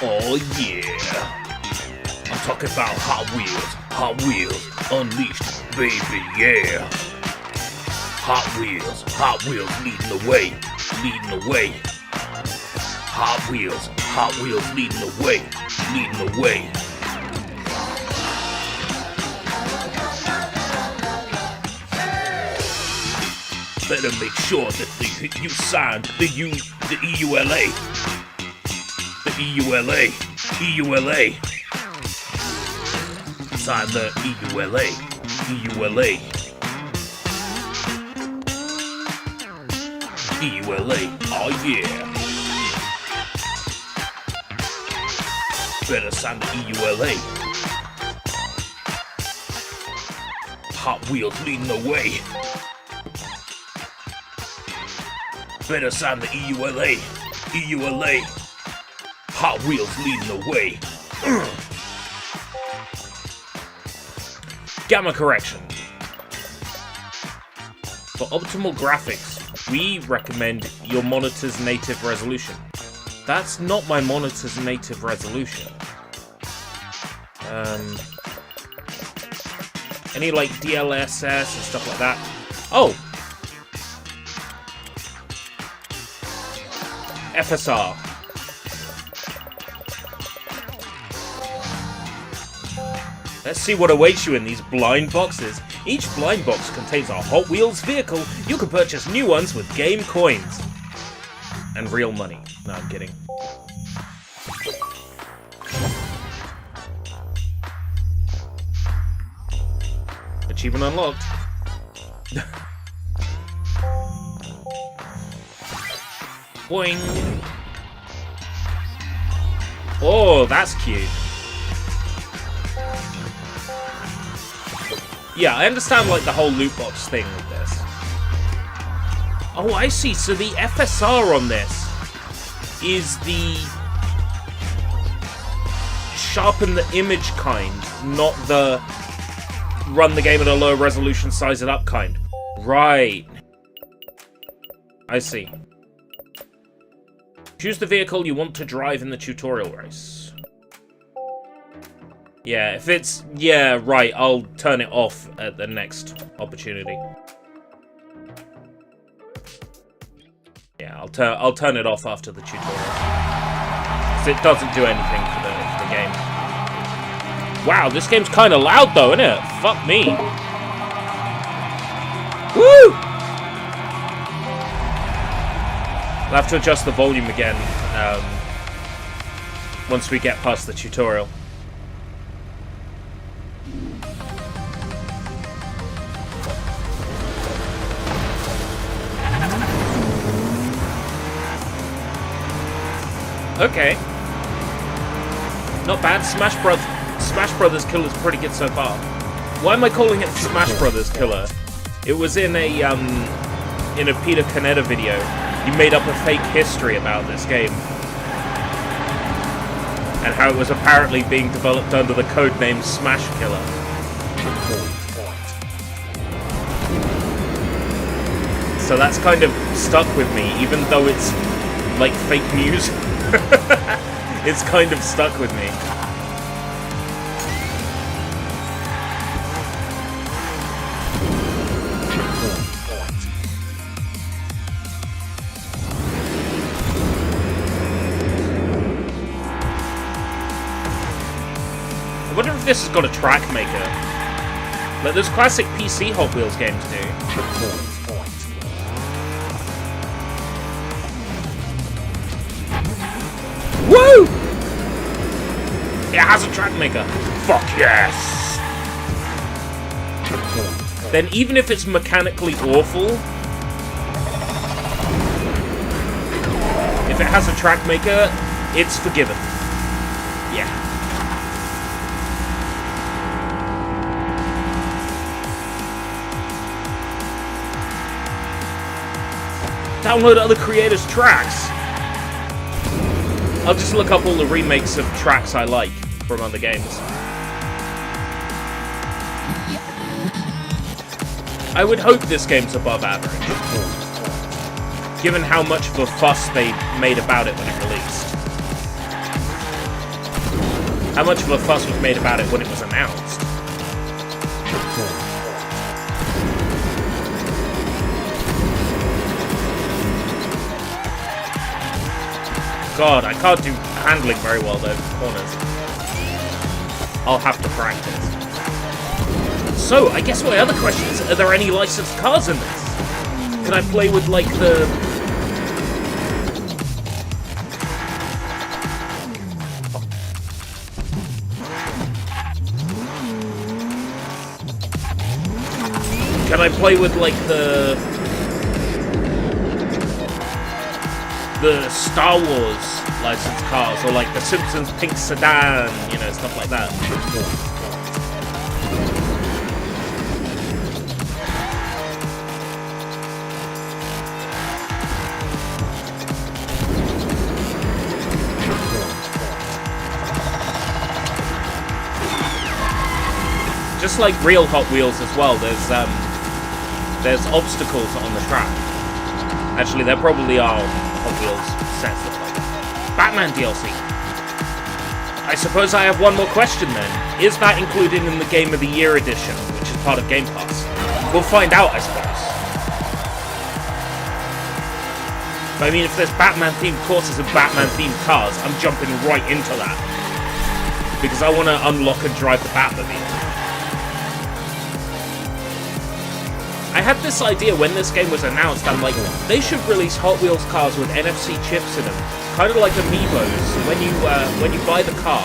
Oh yeah. I'm talking about Hot Wheels Unleashed, baby, yeah. Hot Wheels leading the way. Hot Wheels leading the way. Better make sure that you sign the EULA. The EULA. Sign the EULA. Oh yeah. Better sign the EULA. Hot Wheels leading the way. Better sign the EULA. Hot Wheels leading the way. Gamma correction. For optimal graphics, we recommend your monitor's native resolution. That's not my monitor's native resolution. Any like DLSS and stuff like that? Oh! FSR. Let's see what awaits you in these blind boxes. Each blind box contains a Hot Wheels vehicle. You can purchase new ones with game coins. And real money. No, I'm kidding. Achievement unlocked. Boing. Oh, that's cute. Yeah, I understand like the whole loot box thing with this. Oh, I see. So the FSR on this is the sharpen the image kind, not the run the game at a lower resolution, size it up kind. Right. I see. Choose the vehicle you want to drive in the tutorial race. Yeah, if it's... Yeah, right, I'll turn it off at the next opportunity. Yeah, I'll turn it off after the tutorial. Because it doesn't do anything for the game. Wow, this game's kind of loud though, isn't it? Fuck me. Woo! I'll have to adjust the volume again once we get past the tutorial. Okay. Not bad. Smash Brothers Killer is pretty good so far. Why am I calling it Smash Brothers Killer? It was in a Peter Canetta video. He made up a fake history about this game. And how it was apparently being developed under the codename Smash Killer. So that's kind of stuck with me, even though it's like fake news. It's kind of stuck with me. I wonder if this has got a track maker. Like those classic PC Hot Wheels games do. Woo! It has a track maker. Fuck yes! Then even if it's mechanically awful, if it has a track maker, it's forgiven. Yeah. Download other creators' tracks. I'll just look up all the remakes of tracks I like from other games. I would hope this game's above average, given how much of a fuss they made about it when it released. how much of a fuss was made about it when it was announced. God, I can't do handling very well though, corners. I'll have to practice. So, I guess my other question is, are there any licensed cars in this? Can I play with, like, the... Can I play with, like, the Star Wars licensed cars, or like the Simpsons pink sedan, you know, stuff like that? Just like real Hot Wheels as well, there's obstacles on the track. Actually, there probably are Hot Wheels sets that like that. Batman DLC. I suppose I have one more question then. Is that included in the Game of the Year edition, which is part of Game Pass? We'll find out, I suppose. But I mean, if there's Batman-themed courses and Batman-themed cars, I'm jumping right into that. Because I want to unlock and drive the Batmobile. I had this idea when this game was announced. I'm like, they should release Hot Wheels cars with NFC chips in them, kind of like Amiibos. When you buy the car,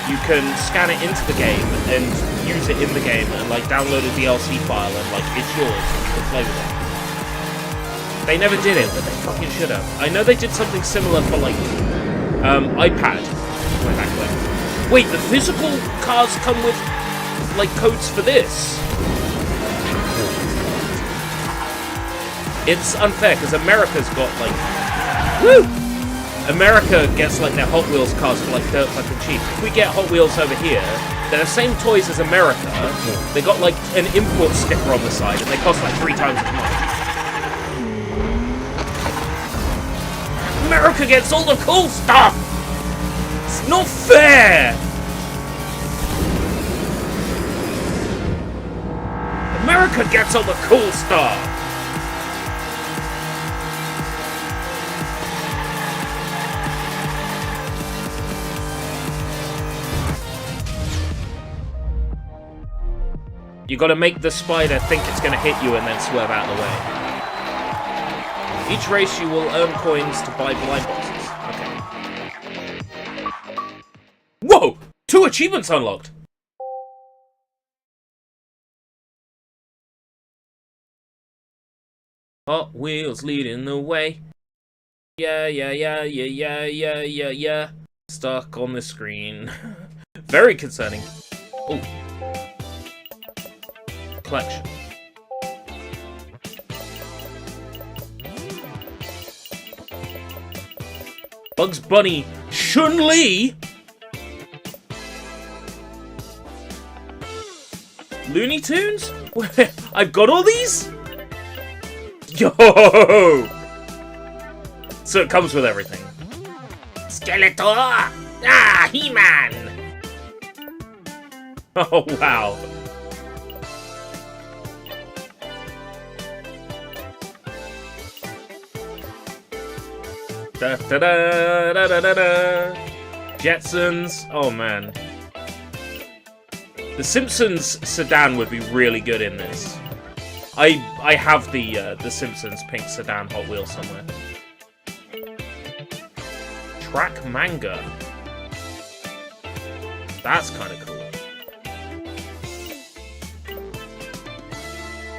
you can scan it into the game and use it in the game, and like download a DLC file, and like it's yours, and you can play with it. They never did it, but they fucking should have. I know they did something similar for like iPad way back when. Wait, the physical cars come with like codes for this? It's unfair, because America's got, like... Woo! America gets, like, their Hot Wheels cars for, like, dirt fucking cheap. If we get Hot Wheels over here, they're the same toys as America. They got, like, an import sticker on the side, and they cost, like, 3 times as much. America gets all the cool stuff! It's not fair! America gets all the cool stuff! You gotta make the spider think it's gonna hit you and then swerve out of the way. Each race you will earn coins to buy blind boxes. Okay. Whoa! 2 achievements unlocked! Hot Wheels leading the way. Yeah. Stuck on the screen. Very concerning. Oh. Collection. Bugs Bunny, Chun-Li, Looney Tunes? I've got all these? Yo! So it comes with everything. Skeletor! Ah, He-Man! Oh, wow. Da da da da da da da. Jetsons. Oh man. The Simpsons sedan would be really good in this. I have the Simpsons pink sedan Hot Wheels somewhere. Track manga. That's kind of cool.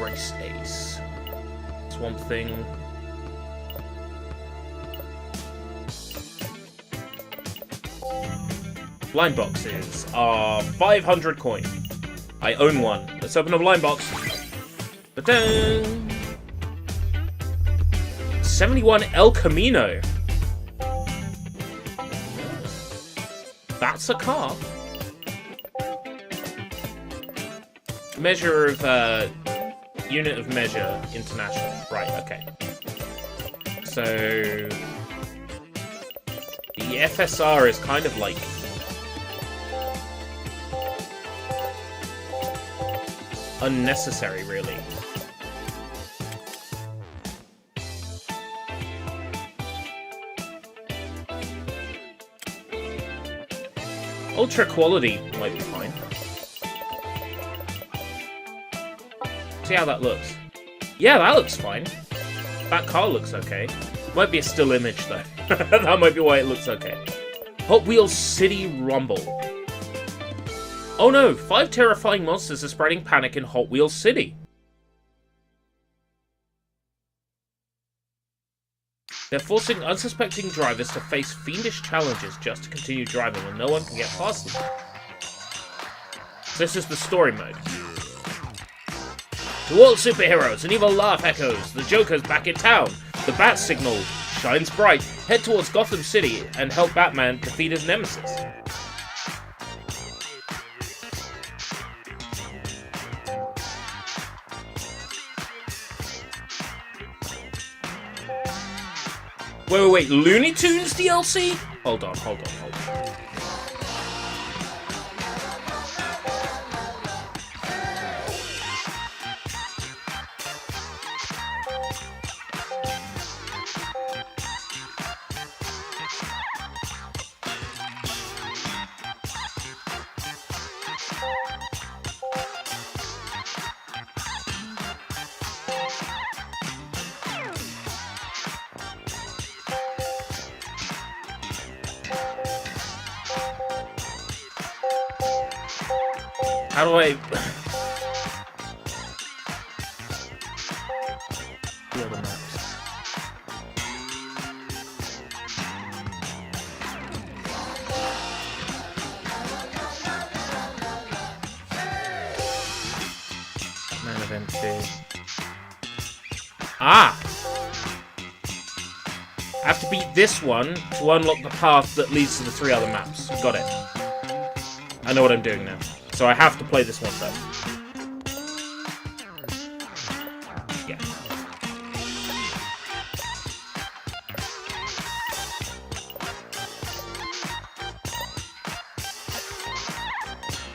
Race Ace. Swamp Thing. Blind boxes are 500 coin. I own one. Let's open a blind box. Ba-dang! 71 El Camino. That's a car. Measure of, unit of measure, international. Right, okay. So... the FSR is kind of like unnecessary, really. Ultra quality might be fine. See how that looks. Yeah, that looks fine. That car looks okay. Might be a still image, though. That might be why it looks okay. Hot Wheels City Rumble. Oh no, 5 terrifying monsters are spreading panic in Hot Wheels City. They're forcing unsuspecting drivers to face fiendish challenges just to continue driving, and no one can get past them. This is the story mode. To all superheroes, an evil laugh echoes. The Joker's back in town. The bat signal shines bright. Head towards Gotham City and help Batman defeat his nemesis. Wait, Looney Tunes DLC? Hold on. How do I... the other maps. Man Event 2. Ah! I have to beat this one to unlock the path that leads to the 3 other maps. Got it. I know what I'm doing now. So I have to play this one though. Yeah.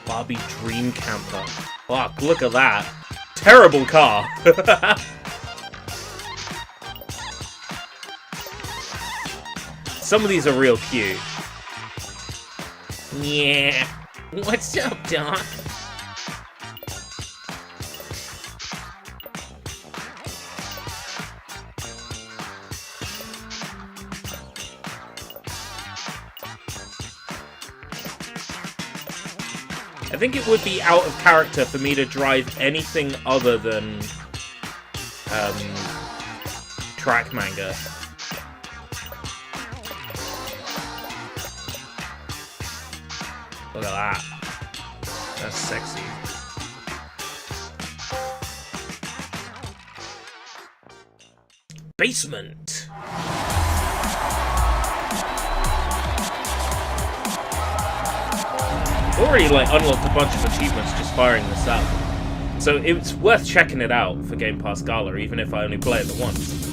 Barbie Dream Camper. Fuck, look at that. Terrible car. Some of these are real cute. Yeah. What's up, Doc? I think it would be out of character for me to drive anything other than track manga. Look at that. That's sexy. Basement. Already unlocked a bunch of achievements just firing this up. So it's worth checking it out for Game Pass Gala, even if I only play it once.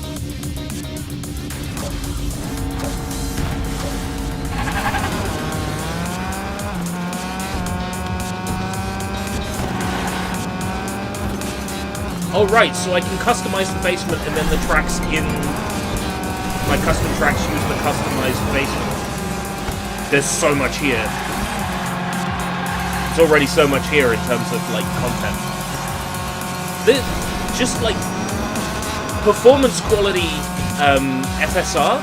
Oh right, so I can customize the basement and then the tracks in my custom tracks use the customized basement. There's so much here. There's already so much here in terms of content. Just performance quality FSR,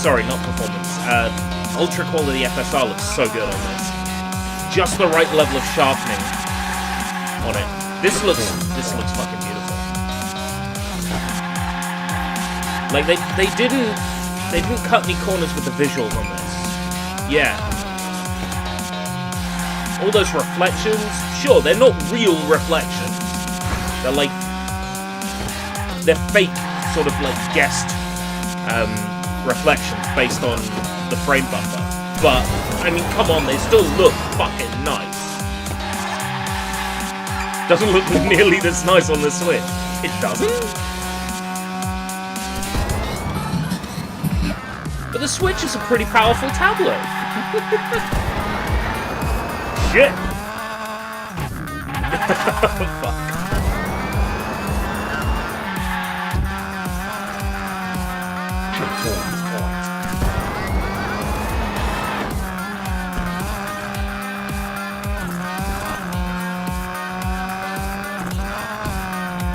sorry, not performance, ultra quality FSR looks so good on this. Just the right level of sharpening on it. This looks fucking beautiful. They didn't cut any corners with the visuals on this. Yeah. All those reflections, sure, they're not real reflections. They're fake sort of guessed reflections based on the frame buffer. But I mean, come on, they still look fucking nice. Doesn't look nearly as nice on the Switch. It doesn't? But the Switch is a pretty powerful tablet. Shit. Fuck.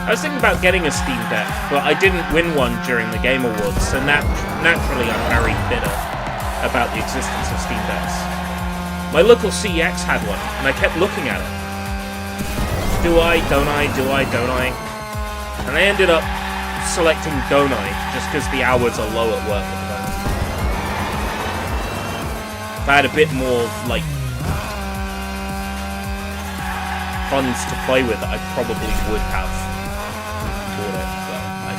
I was thinking about getting a Steam Deck, but I didn't win one during the Game Awards, so naturally I'm very bitter about the existence of Steam Decks. My local CEX had one, and I kept looking at it. Do I, don't I, do I, don't I? And I ended up selecting don't I, just because the hours are low at work at the moment. If I had a bit more, like, funds to play with, I probably would have bought it, but I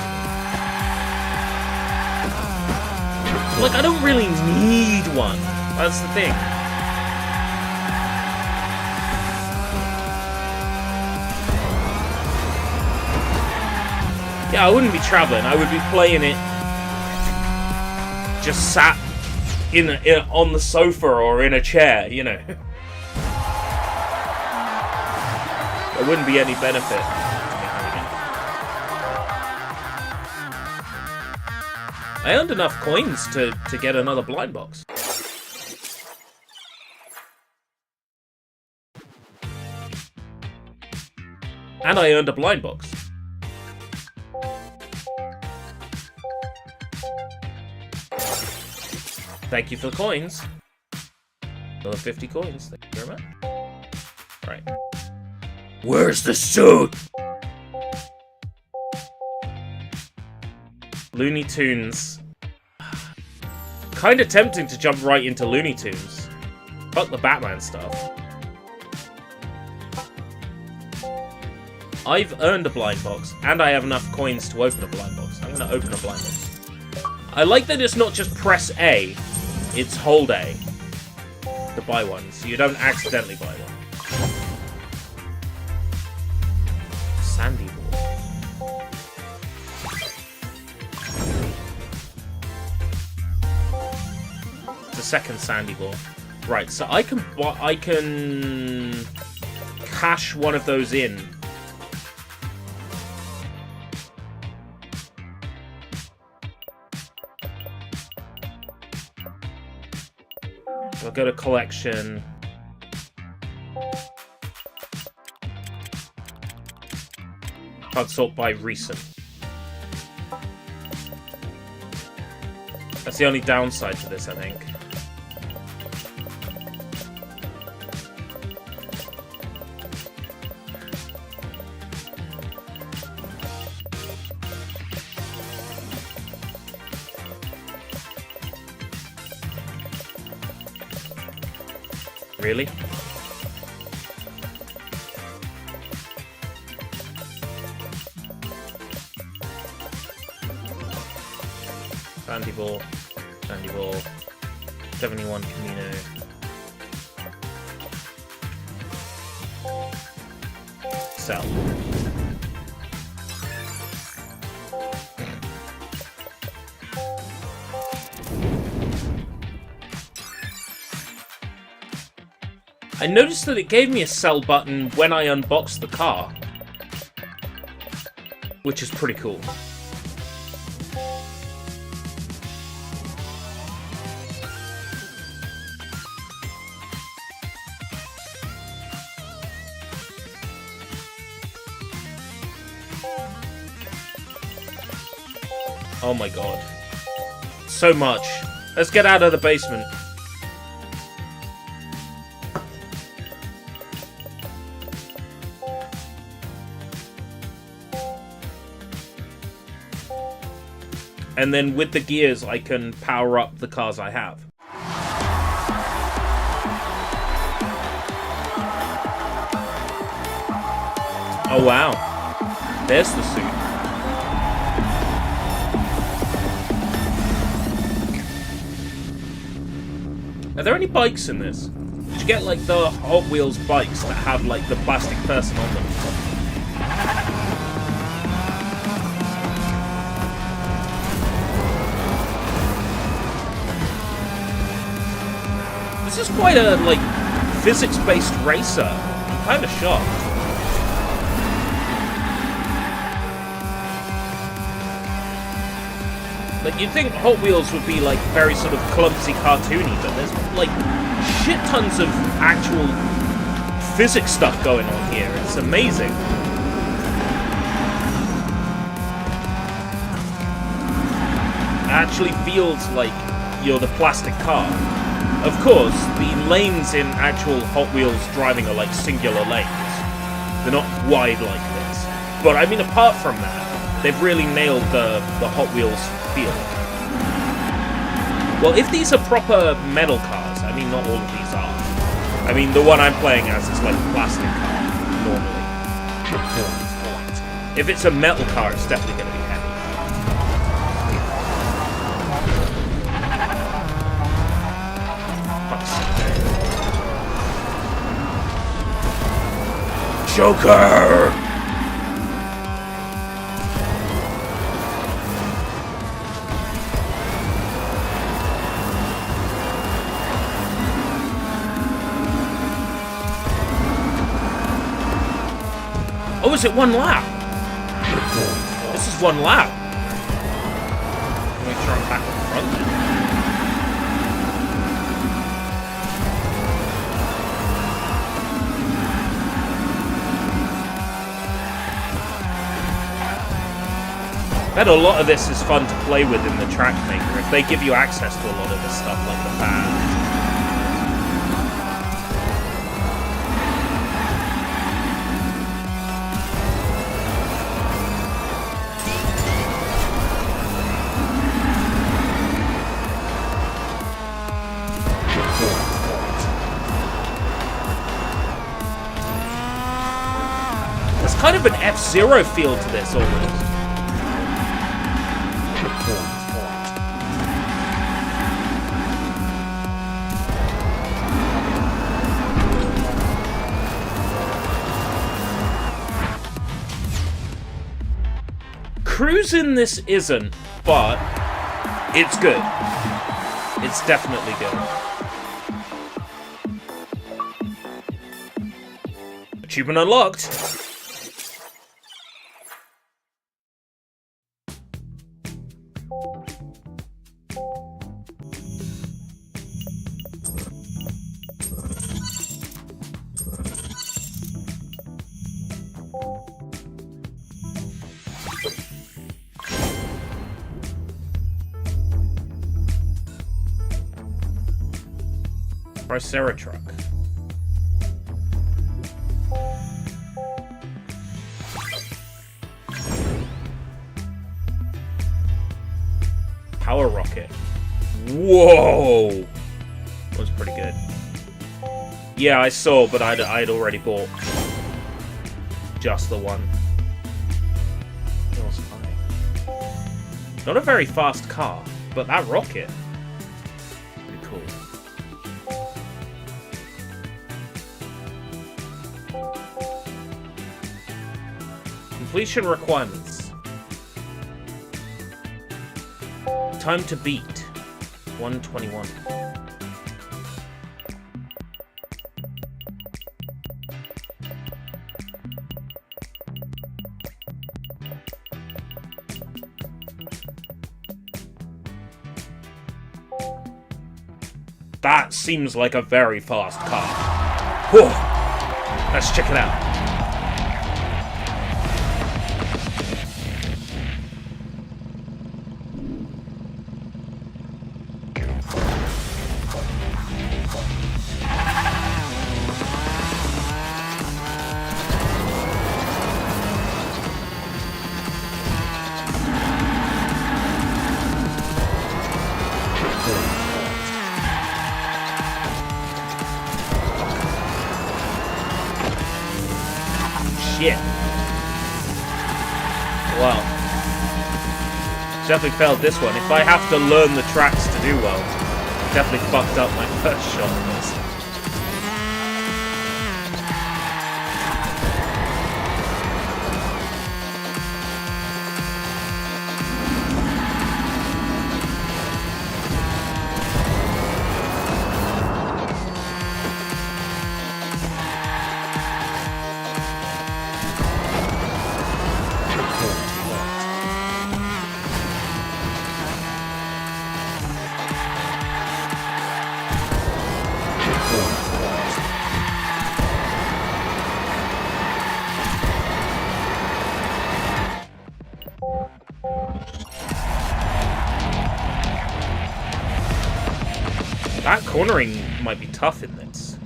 didn't. Like, I don't really need one. That's the thing. Yeah, I wouldn't be traveling. I would be playing it just sat on the sofa or in a chair, you know. There wouldn't be any benefit. I earned enough coins to get another blind box. And I earned a blind box. Thank you for the coins. Another 50 coins. Thank you very much. Right. Where's the suit? Looney Tunes. Kind of tempting to jump right into Looney Tunes. Fuck the Batman stuff. I've earned a blind box, and I have enough coins to open a blind box. I'm going to open a blind box. I like that it's not just press A, it's hold A to buy one, so you don't accidentally buy one. Sandy ball. The second sandy ball. Right, so I can cash one of those in. I'll go to collection. I'll sort by recent. That's the only downside to this, I think. Really? Sandy ball, 71 Camino. Sell. I noticed that it gave me a sell button when I unboxed the car, which is pretty cool. Oh my god. So much. Let's get out of the basement. And then with the gears, I can power up the cars I have. Oh wow. There's the suit. Are there any bikes in this? Did you get like the Hot Wheels bikes that have like the plastic person on them? This is quite a like physics-based racer. I'm kind of shocked. Like, you'd think Hot Wheels would be, like, very sort of clumsy, cartoony, but there's, like, shit tons of actual physics stuff going on here. It's amazing. It actually feels like you're the plastic car. Of course, the lanes in actual Hot Wheels driving are, like, singular lanes. They're not wide like this. But, I mean, apart from that, they've really nailed the Hot Wheels feel. Well, if these are proper metal cars, I mean, not all of these are. I mean, the one I'm playing as is like a plastic car, normally. If it's a metal car, it's definitely going to be heavy. Joker! Oh, is it one lap? This is one lap. Make sure I'm back in front then. I bet a lot of this is fun to play with in the track maker if they give you access to a lot of this stuff, like the fans. There's kind of an F-Zero feel to this almost. Cruising this isn't, but it's good. It's definitely good. Achievement unlocked. Triceratruck. Power rocket. Whoa! That was pretty good. Yeah, I saw, but I'd already bought just the one. That was funny. Not a very fast car, but that rocket. Pretty cool. Completion requirements. Time to beat. 1:21. That seems like a very fast car. Whew. Let's check it out. Shit. Well, definitely failed this one. If I have to learn the tracks to do well, definitely fucked up my first shot at this. That cornering might be tough in this.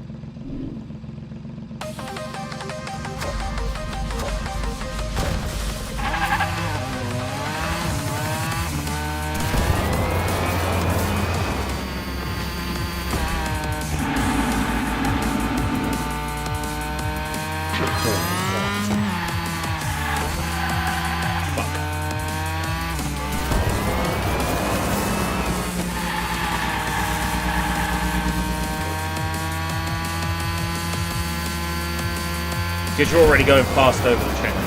Because you're already going fast over the checkpoint.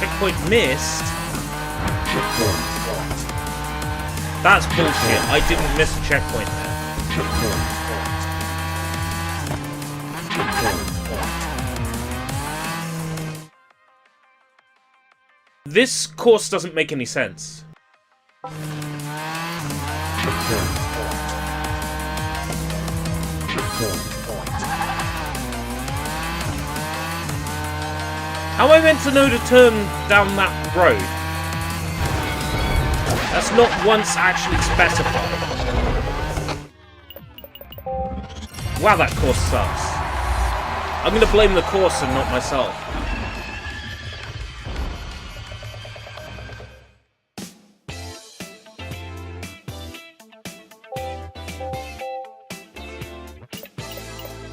Checkpoint missed? That's bullshit. I didn't miss a checkpoint there. This course doesn't make any sense. How am I meant to know to turn down that road? That's not once actually specified. Wow, that course sucks. I'm gonna blame the course and not myself.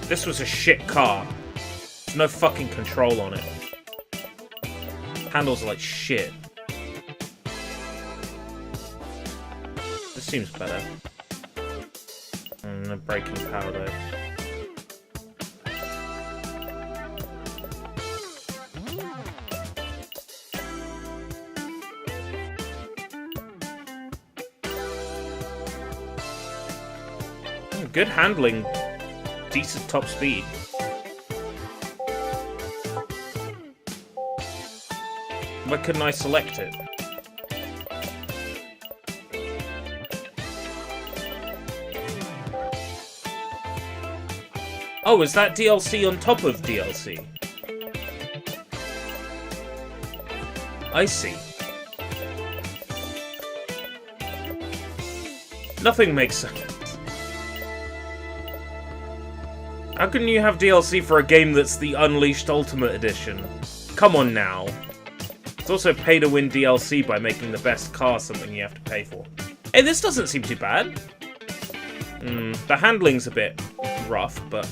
This was a shit car. There's no fucking control on it. Handles are like shit. This seems better. And the braking power though. Good handling. Decent top speed. Why couldn't I select it? Oh, is that DLC on top of DLC? I see. Nothing makes sense. How can you have DLC for a game that's the Unleashed Ultimate Edition? Come on now. It's also pay-to-win DLC by making the best car something you have to pay for. Hey, this doesn't seem too bad. The handling's a bit rough, but...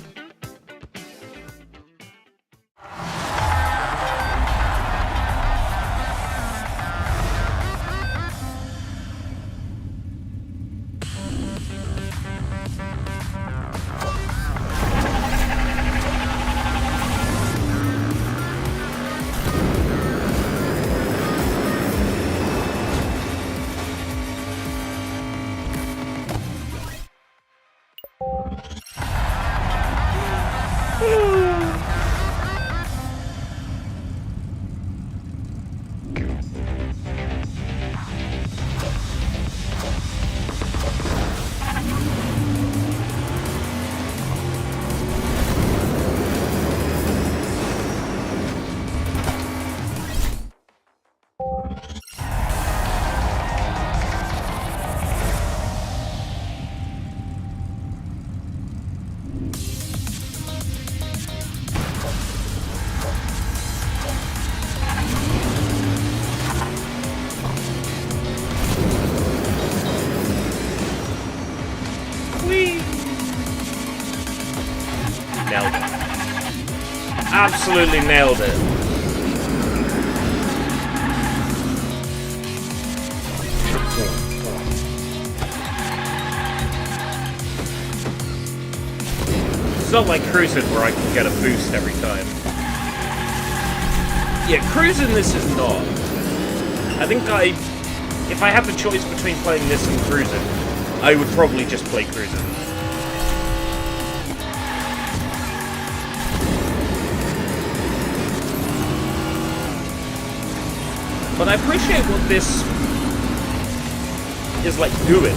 Nailed it. Absolutely nailed it. It's not like cruising where I can get a boost every time. Yeah, cruising this is not. I think I if I had the choice between playing this and cruising, I would probably just play cruising. But I appreciate what this is like doing.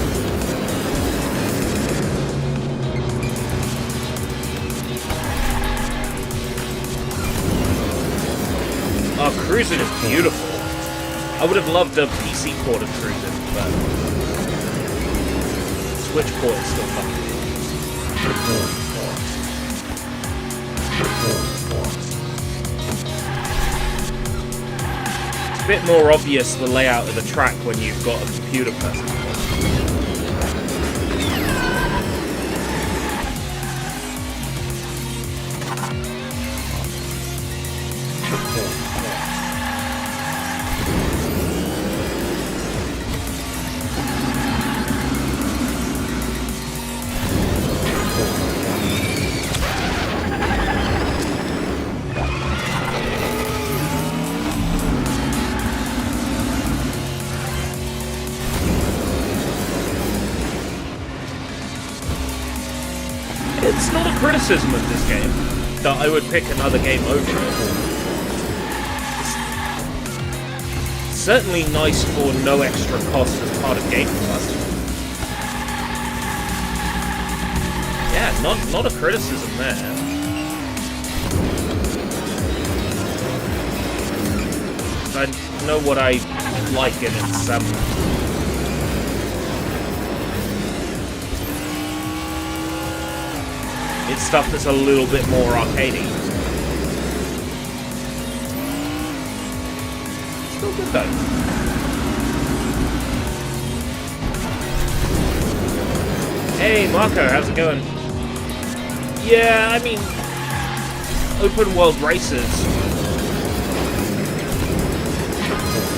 Oh, cruising is beautiful. I would have loved a PC port of cruising, but Switch port is still fun. It's a bit more obvious the layout of the track when you've got a computer person. It's not a criticism of this game that I would pick another game over it. It's certainly nice for no extra cost as part of Game Plus. Yeah, not a criticism there. I know what I like in it. It's stuff that's a little bit more arcadey. Still good though. Hey Marco, how's it going? Yeah, I mean, open world races.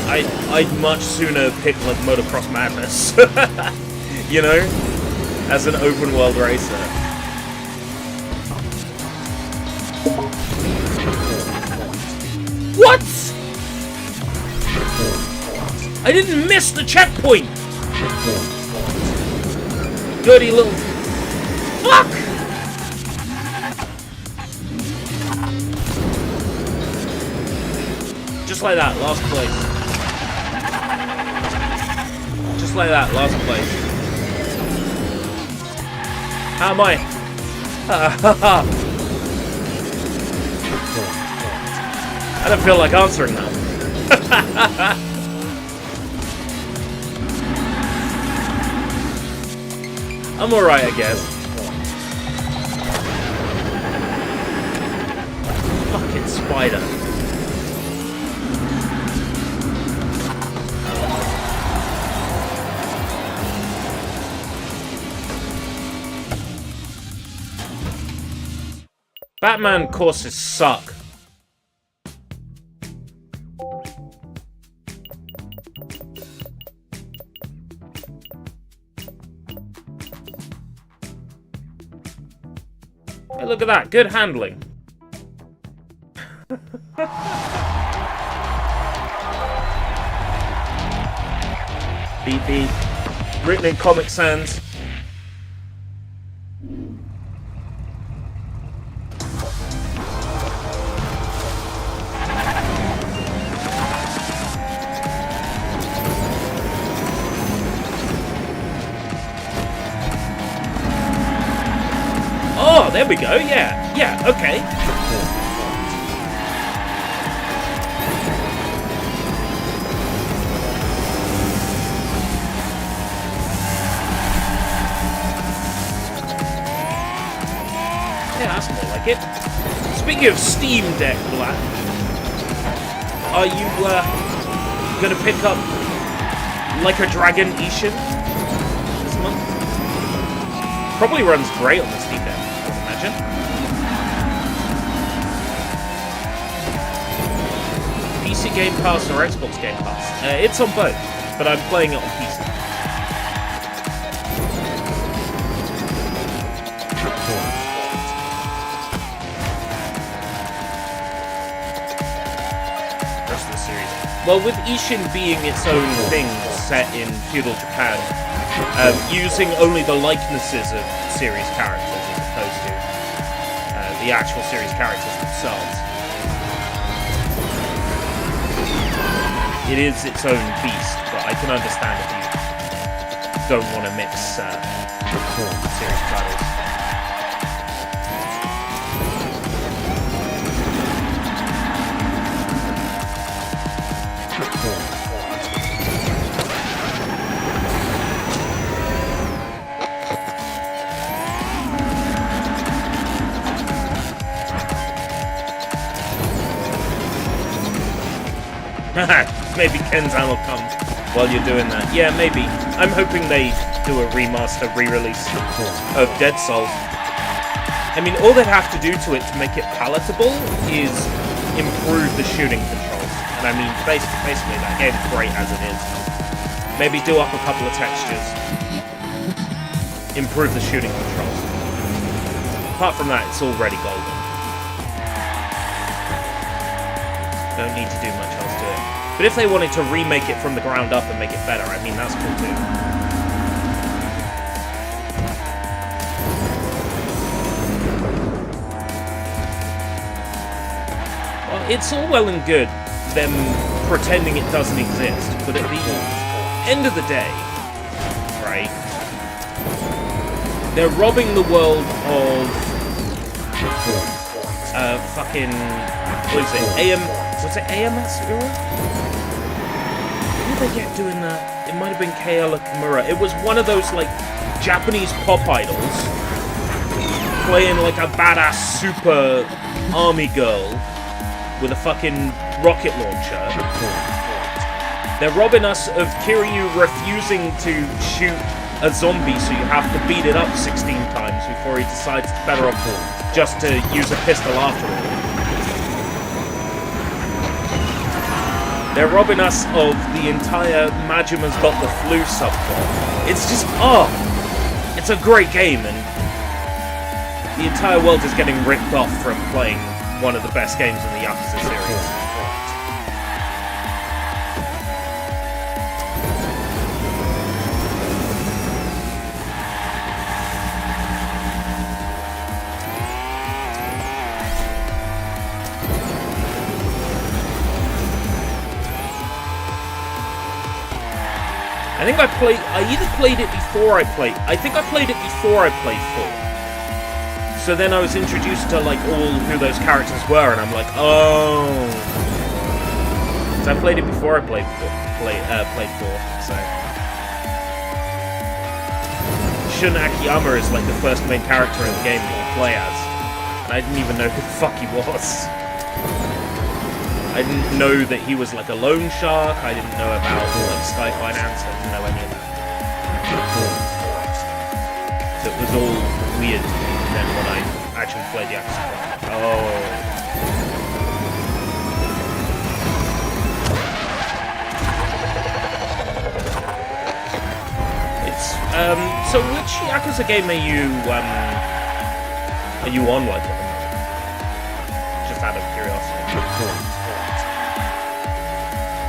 I'd much sooner pick like Motocross Madness, you know, as an open world racer. What? I didn't miss the checkpoint! Dirty little... Fuck! Just like that, last place. Just like that, last place. How am I? I don't feel like answering that. I'm alright, I guess. Fucking spider. Batman courses suck. Hey, look at that. Good handling. Beep beep. Written in Comic Sans. Oh, there we go. Yeah. Yeah, okay. Yeah, that's more like it. Speaking of Steam Deck, Black, are you gonna pick up Like a Dragon Ishin this month? Probably runs great on the Steam Deck, I would imagine. PC Game Pass or Xbox Game Pass? It's on both, but I'm playing it on PC. Well, with Ishin being its own things, set in feudal Japan, using only the likenesses of series characters as opposed to the actual series characters themselves. It is its own beast, but I can understand if you don't want to mix series titles. Maybe Kenzan will come while you're doing that. Yeah, maybe. I'm hoping they do a remaster, re-release of Dead Souls. I mean, all they'd have to do to it to make it palatable is improve the shooting controls. And I mean, basically that game's great as it is. Maybe do up a couple of textures. Improve the shooting controls. Apart from that, it's already golden. Don't need to do much else to it. But if they wanted to remake it from the ground up and make it better, I mean, that's cool too. Well, it's all well and good, them pretending it doesn't exist, but at the end of the day, right, they're robbing the world of fucking, what is it, was it AMS era? Who did they get doing that? It might have been Kei Kimura. It was one of those, like, Japanese pop idols playing, like, a badass super army girl with a fucking rocket launcher. They're robbing us of Kiryu refusing to shoot a zombie, so you have to beat it up 16 times before he decides it's better off just to use a pistol after all. They're robbing us of the entire Majima's got the flu subplot. It's just, it's a great game, and the entire world is getting ripped off from playing one of the best games in the Yakuza series. I think I either played it before I played 4. So then I was introduced to, like, all who those characters were, and I'm like, oh. So I played it before I played 4, so. Shun Akiyama is, like, the first main character in the game that you play as. And I didn't even know who the fuck he was. I didn't know that he was, like, a loan shark. I didn't know about, like, Sky Finance. I didn't know any of that. So it was all weird then when I actually played the Yakuza. Oh. It's, so which Yakuza game are you on, like, at the moment? Just out of curiosity.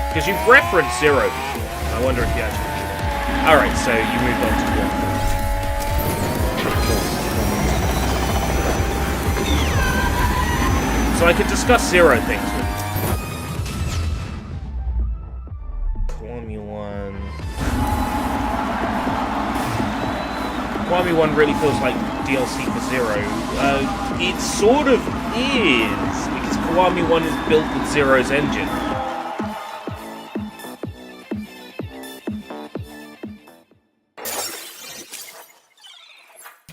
Because you've referenced Zero before. I wonder if you actually did it. Alright, so you moved on to 1. So I could discuss Zero things with you. Kiwami 1. Kiwami 1 really feels like DLC for Zero. It sort of is, because Kiwami 1 is built with Zero's engine.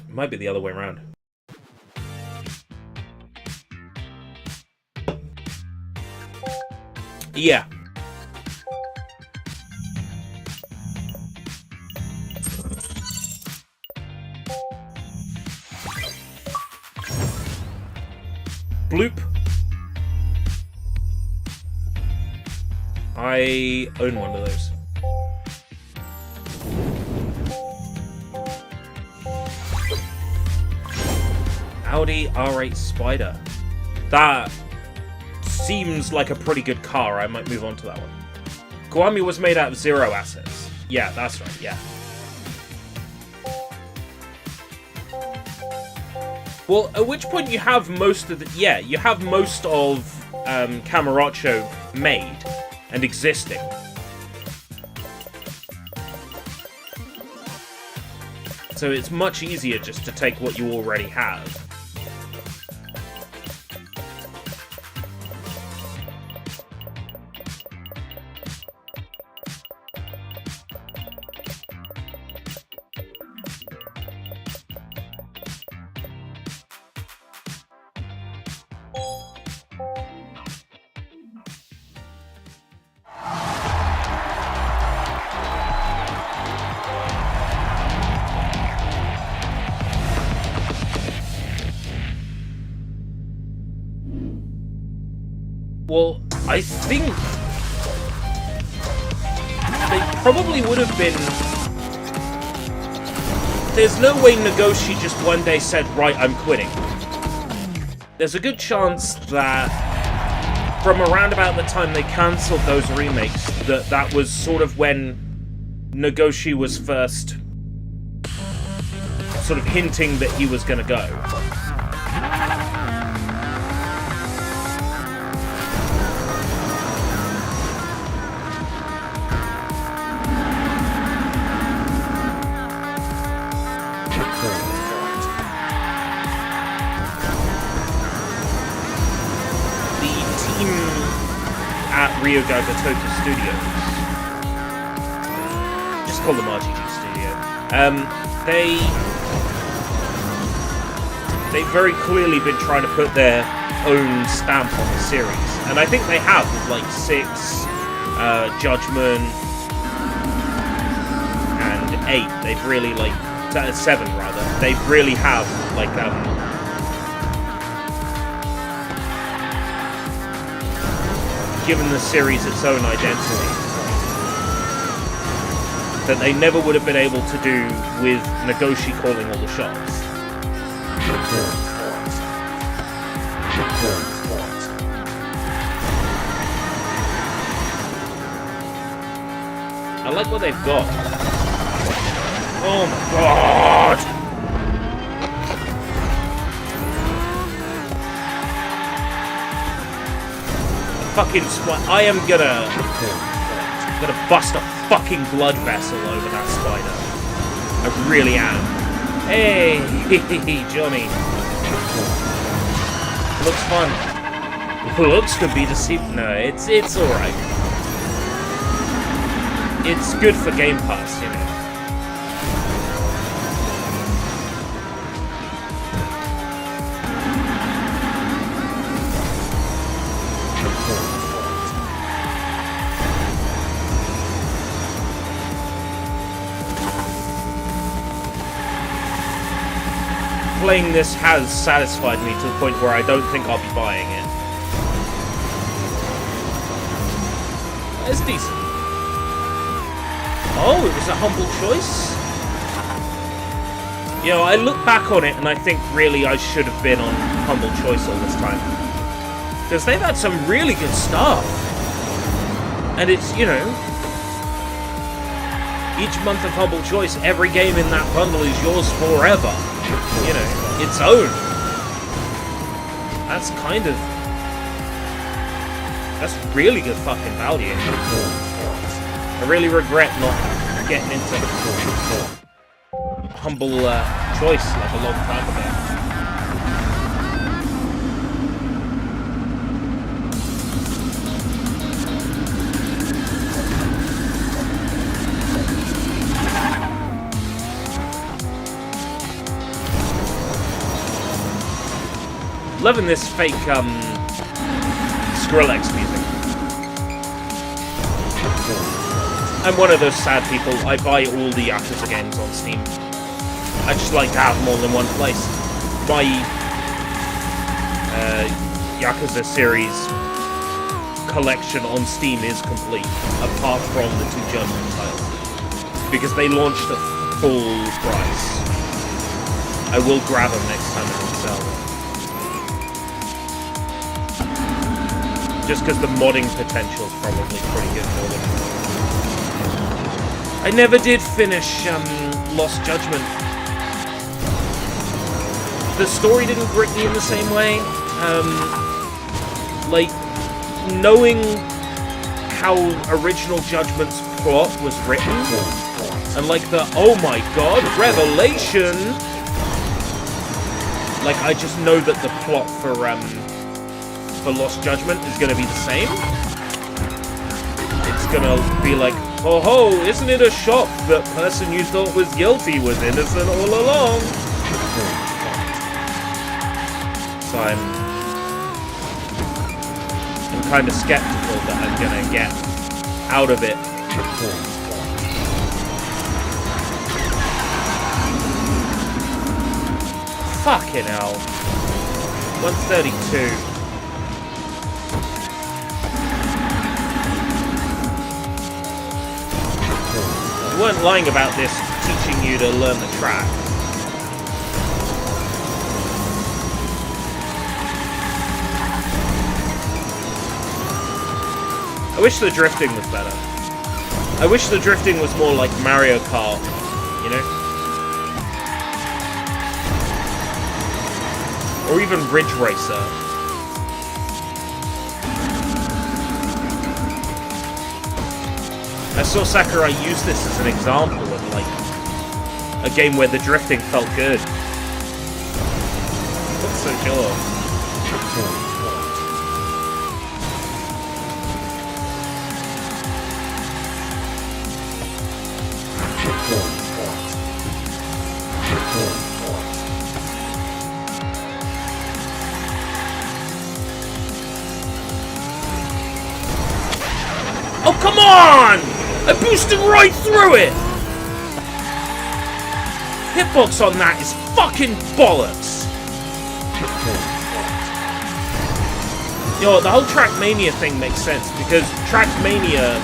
Might be the other way around. Yeah. Bloop. I own one of those. Audi R8 Spider. That seems like a pretty good car. I might move on to that one. Kiwami was made out of Zero assets. Yeah, that's right, yeah. Well, at which point you have most of the... Yeah, you have most of Camaroccio made and existing. So it's much easier just to take what you already have. Well, I think they probably would have been... There's no way Nagoshi just one day said, right, I'm quitting. There's a good chance that from around about the time they cancelled those remakes, that was sort of when Nagoshi was first sort of hinting that he was going to go. Ryoga Gotoku Studios. Just call them RGG Studio. They've very clearly been trying to put their own stamp on the series. And I think they have, with like 6, Judgment, and 8. They've really like... 7 rather. They really have like given the series its own identity that they never would have been able to do with Nagoshi calling all the shots. I like what they've got. Oh my god! Fucking I am gonna bust a fucking blood vessel over that spider. I really am. Hey, Johnny. Looks fun. Looks could be deceived. No, it's alright. It's good for Game Pass, you know. Playing this has satisfied me to the point where I don't think I'll be buying it. It's decent. Oh, it was a humble choice? You know, I look back on it and I think really I should have been on humble choice all this time. Because they've had some really good stuff. And it's, you know... Each month of humble choice, every game in that bundle is yours forever. You know, its own. That's kind of... That's really good fucking value. I really regret not getting into humble choice like a long time ago. Loving this fake Skrillex music. I'm one of those sad people. I buy all the Yakuza games on Steam. I just like to have them all in one place. My Yakuza series collection on Steam is complete, apart from the 2 Judgment titles, because they launched at full price. I will grab them next time they're on sale. Just because the modding potential is probably pretty good for them. I never did finish Lost Judgment. The story didn't grip me in the same way. Like, knowing how Original Judgment's plot was written, and like the, oh my god, revelation! Like, I just know that the plot for Lost Judgment is gonna be the same. It's gonna be like, oh ho, isn't it a shock that person you thought was guilty was innocent all along? So I'm kind of skeptical that I'm gonna get out of it. Fucking hell. 132. You weren't lying about this teaching you to learn the track. I wish the drifting was better. I wish the drifting was more like Mario Kart, you know? Or even Ridge Racer. I saw Sakurai use this as an example of, like, a game where the drifting felt good. Not so sure. Oh, come on! I boosted right through it! Hitbox on that is fucking bollocks! You know, the whole Trackmania thing makes sense, because Trackmania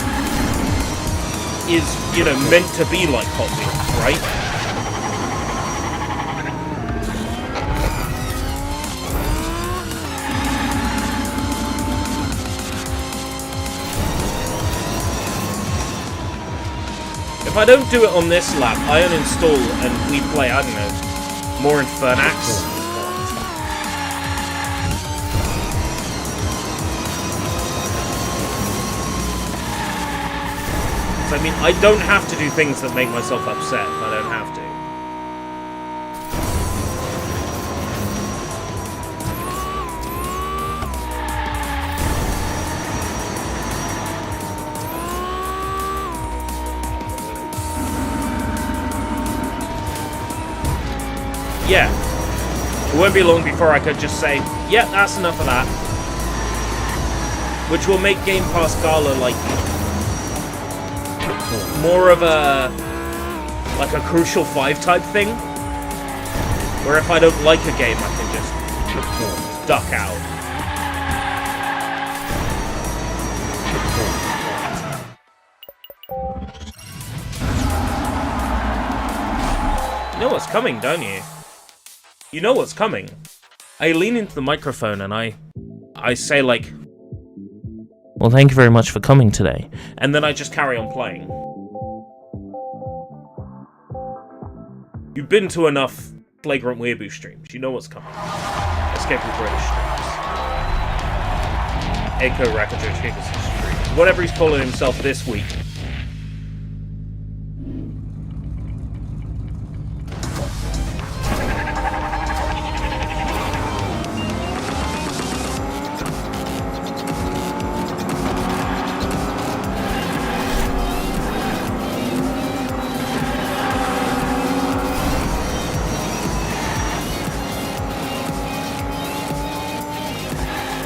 is, you know, meant to be like Hot Wheels, right? If I don't do it on this lap, I uninstall and we play, I don't know, more Infernax. So, I mean, I don't have to do things that make myself upset if I don't have to. Yeah, it won't be long before I could just say, yeah, that's enough of that. Which will make Game Pass Gala, like, more of a, like a Crucial 5 type thing. Where if I don't like a game, I can just duck out. You know what's coming, don't you? You know what's coming. I lean into the microphone and I say like, well, thank you very much for coming today. And then I just carry on playing. You've been to enough Flagrant Weeaboo streams. You know what's coming. Escape from British streams. Echo Rakajo Chickers streams. Whatever he's calling himself this week.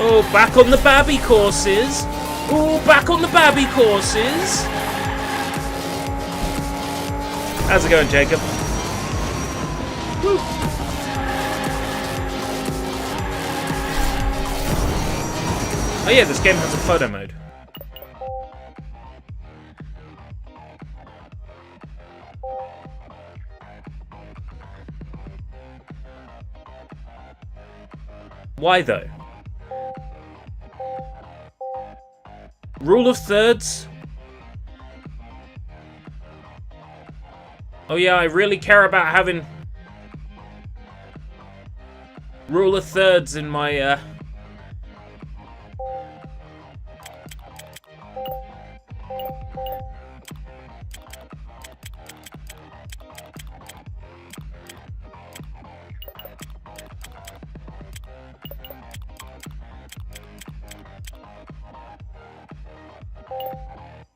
Oh, back on the Babby courses. Oh, back on the Babby courses. How's it going, Jacob? Woo. Oh yeah, this game has a photo mode. Why though? Rule of thirds? Oh yeah, I really care about having rule of thirds in my,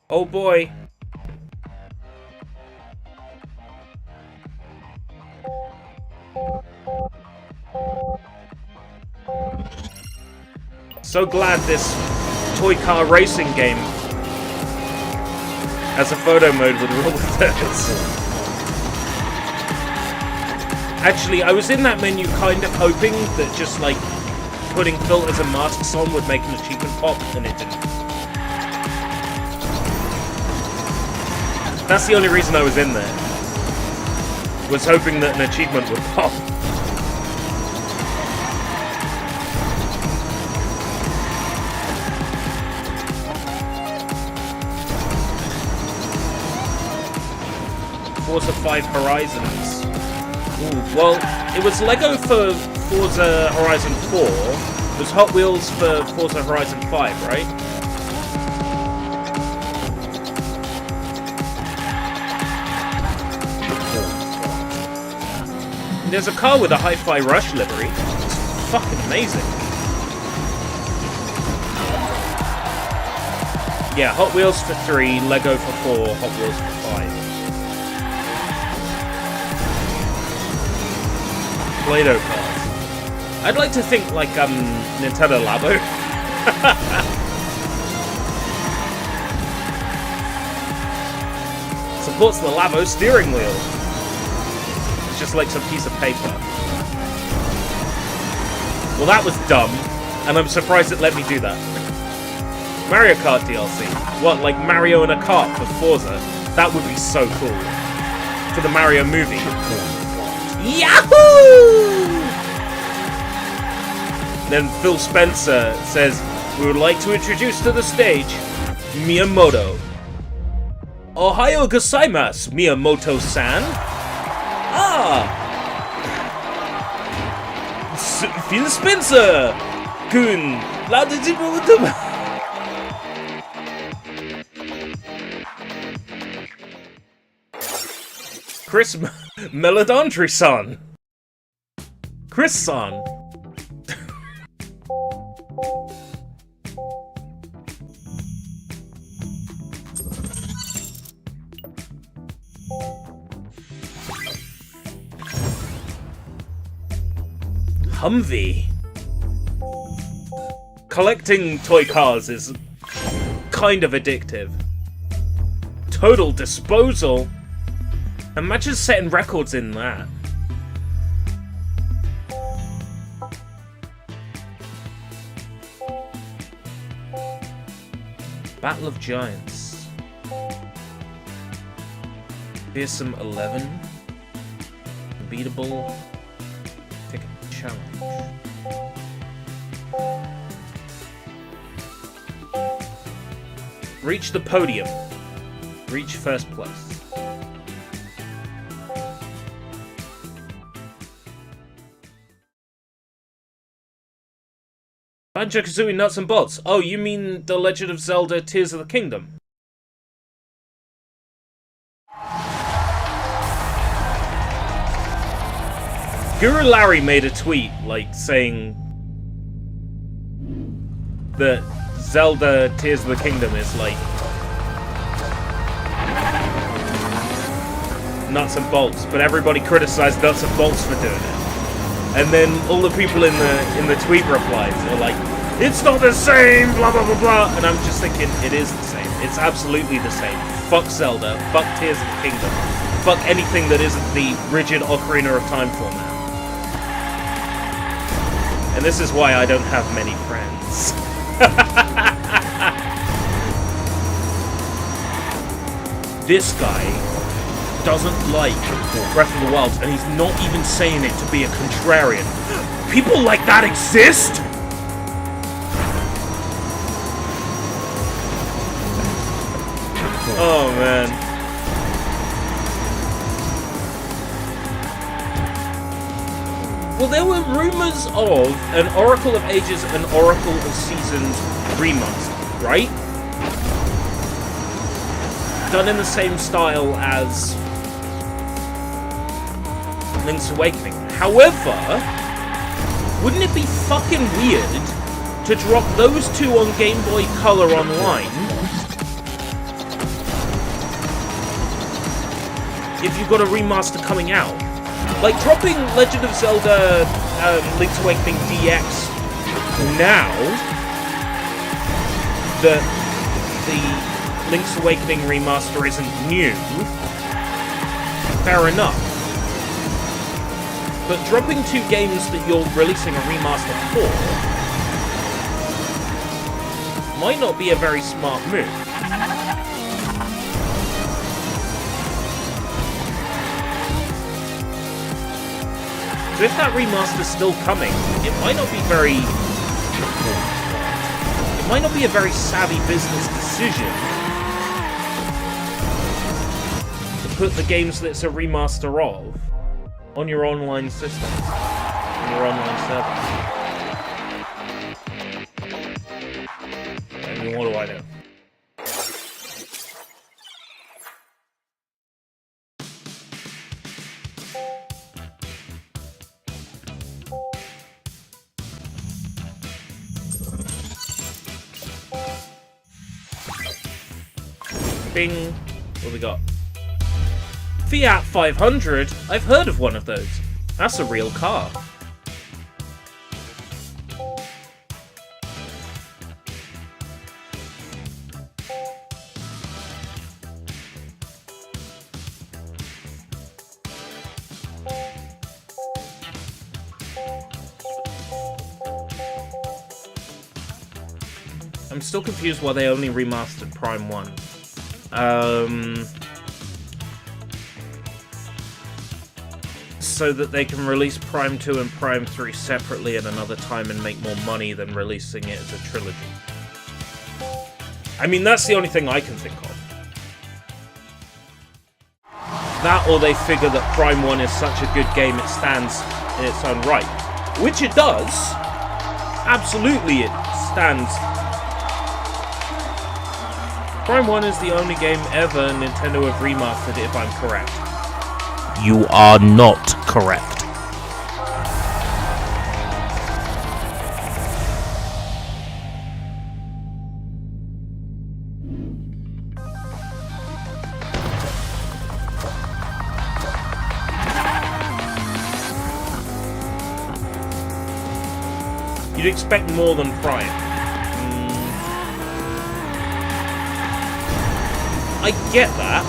Oh boy. So glad this toy car racing game has a photo mode with rule of thirds. Actually, I was in that menu kind of hoping that just like putting filters and masks on would make an achievement pop, and it didn't. That's the only reason I was in there. Was hoping that an achievement would pop. Forza 5 Horizons. Ooh, well, it was Lego for Forza Horizon 4. It was Hot Wheels for Forza Horizon 5, right? There's a car with a Hi-Fi Rush livery. It's fucking amazing. Yeah, Hot Wheels for 3, Lego for 4, Hot Wheels for 5. Play-Doh cars. I'd like to think like Nintendo Labo. Supports the Labo steering wheel. It's just like some piece of paper. Well, that was dumb, and I'm surprised it let me do that. Mario Kart DLC. What, like Mario in a kart for Forza? That would be so cool. For the Mario movie. Yahoo! Then Phil Spencer says, "We would like to introduce to the stage Miyamoto." Ohayo gozaimasu, Miyamoto-san. Ah! Phil Spencer! Kun! Chris Melodondry-san. Chris-san. Humvee. Collecting toy cars is kind of addictive. Total Disposal. Imagine setting records in that. Battle of Giants. Fearsome 11. Unbeatable. Ticket Challenge. Reach the podium. Reach first place. Banjo-Kazooie Nuts and Bolts. Oh, you mean The Legend of Zelda Tears of the Kingdom? Guru Larry made a tweet, like, saying that Zelda Tears of the Kingdom is, like, Nuts and Bolts, but everybody criticized Nuts and Bolts for doing it. And then all the people in the tweet replies are like, "It's not the same, blah blah blah blah," and I'm just thinking, it is the same. It's absolutely the same. Fuck Zelda, fuck Tears of the Kingdom, fuck anything that isn't the rigid Ocarina of Time format. And this is why I don't have many friends. This guy doesn't like Breath of the Wild, and he's not even saying it to be a contrarian. People like that exist? Oh, man. Well, there were rumors of an Oracle of Ages and Oracle of Seasons remaster, right? Done in the same style as Link's Awakening. However, wouldn't it be fucking weird to drop those two on Game Boy Color Online if you've got a remaster coming out? Like, dropping Legend of Zelda Link's Awakening DX now that the Link's Awakening remaster isn't new, fair enough. But dropping two games that you're releasing a remaster for might not be a very smart move. So if that remaster's still coming, it might not be a very savvy business decision to put the games that it's a remaster of on your online system, on your online server. I mean, what do I know? Bing. What have we got? Fiat 500? I've heard of one of those. That's a real car. I'm still confused why they only remastered Prime 1. So that they can release Prime 2 and Prime 3 separately at another time and make more money than releasing it as a trilogy. I mean, that's the only thing I can think of. That, or they figure that Prime 1 is such a good game it stands in its own right. Which it does. Absolutely it stands. Prime 1 is the only game ever Nintendo have remastered, if I'm correct. You are not correct. You'd expect more than Prime. I get that.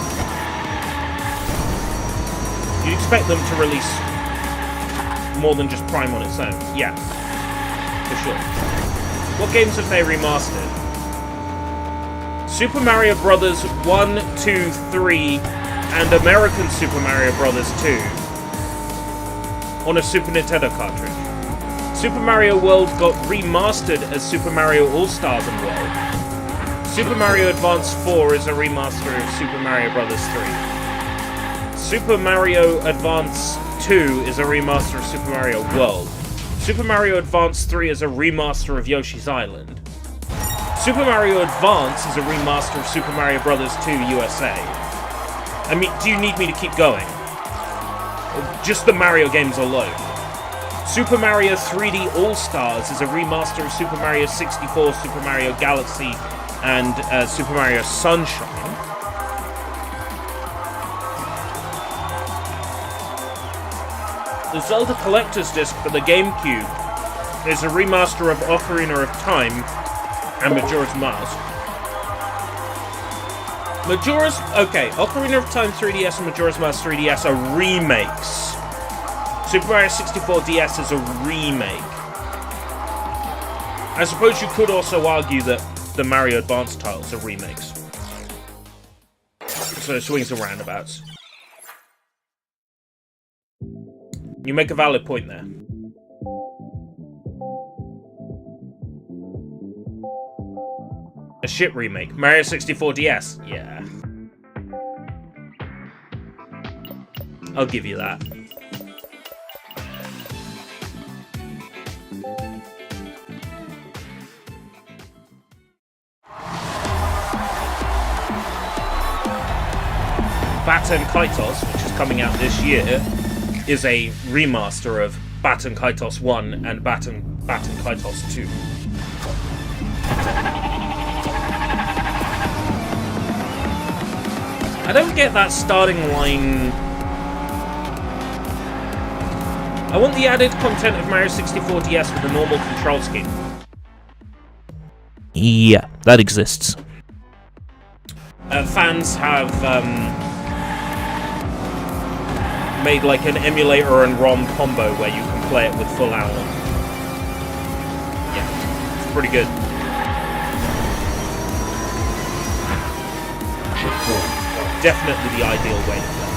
You'd expect them to release more than just Prime on its own. Yeah, for sure. What games have they remastered? Super Mario Bros. 1, 2, 3, and American Super Mario Bros. 2 on a Super Nintendo cartridge. Super Mario World got remastered as Super Mario All-Stars and World. Super Mario Advance 4 is a remaster of Super Mario Bros. 3. Super Mario Advance 2 is a remaster of Super Mario World. Super Mario Advance 3 is a remaster of Yoshi's Island. Super Mario Advance is a remaster of Super Mario Bros. 2 USA. I mean, do you need me to keep going? Just the Mario games alone. Super Mario 3D All-Stars is a remaster of Super Mario 64, Super Mario Galaxy, and Super Mario Sunshine. The Zelda Collector's Disc for the GameCube is a remaster of Ocarina of Time and Majora's Mask. Ocarina of Time 3DS and Majora's Mask 3DS are remakes. Super Mario 64 DS is a remake. I suppose you could also argue that the Mario Advance titles are remakes. So swings and roundabouts. You make a valid point there. A shit remake. Mario 64 DS. Yeah. I'll give you that. Baten Kaitos, which is coming out this year, is a remaster of Baten Kaitos 1 and Baten Kaitos 2. I don't get that starting line. I want the added content of Mario 64 DS with a normal control scheme. Yeah, that exists. Fans have made like an emulator and ROM combo where you can play it with full analog. Yeah, it's pretty good. Definitely the ideal way to play that.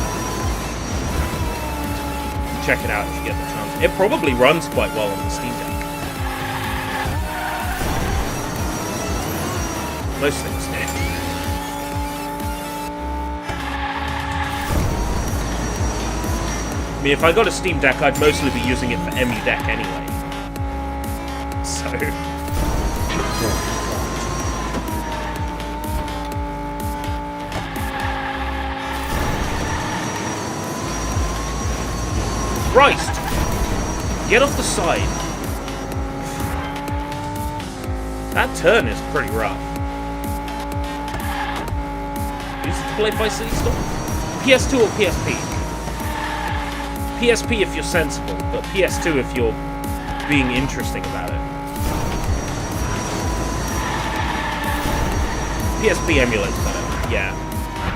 Check it out if you get the chance. It probably runs quite well on the Steam Deck. Most things do. I mean, if I got a Steam Deck, I'd mostly be using it for EmuDeck anyway. So... Christ! Get off the side. That turn is pretty rough. Use it to play by City Storm? PS2 or PSP? PSP if you're sensible, but PS2 if you're being interesting about it. PSP emulates better. Yeah.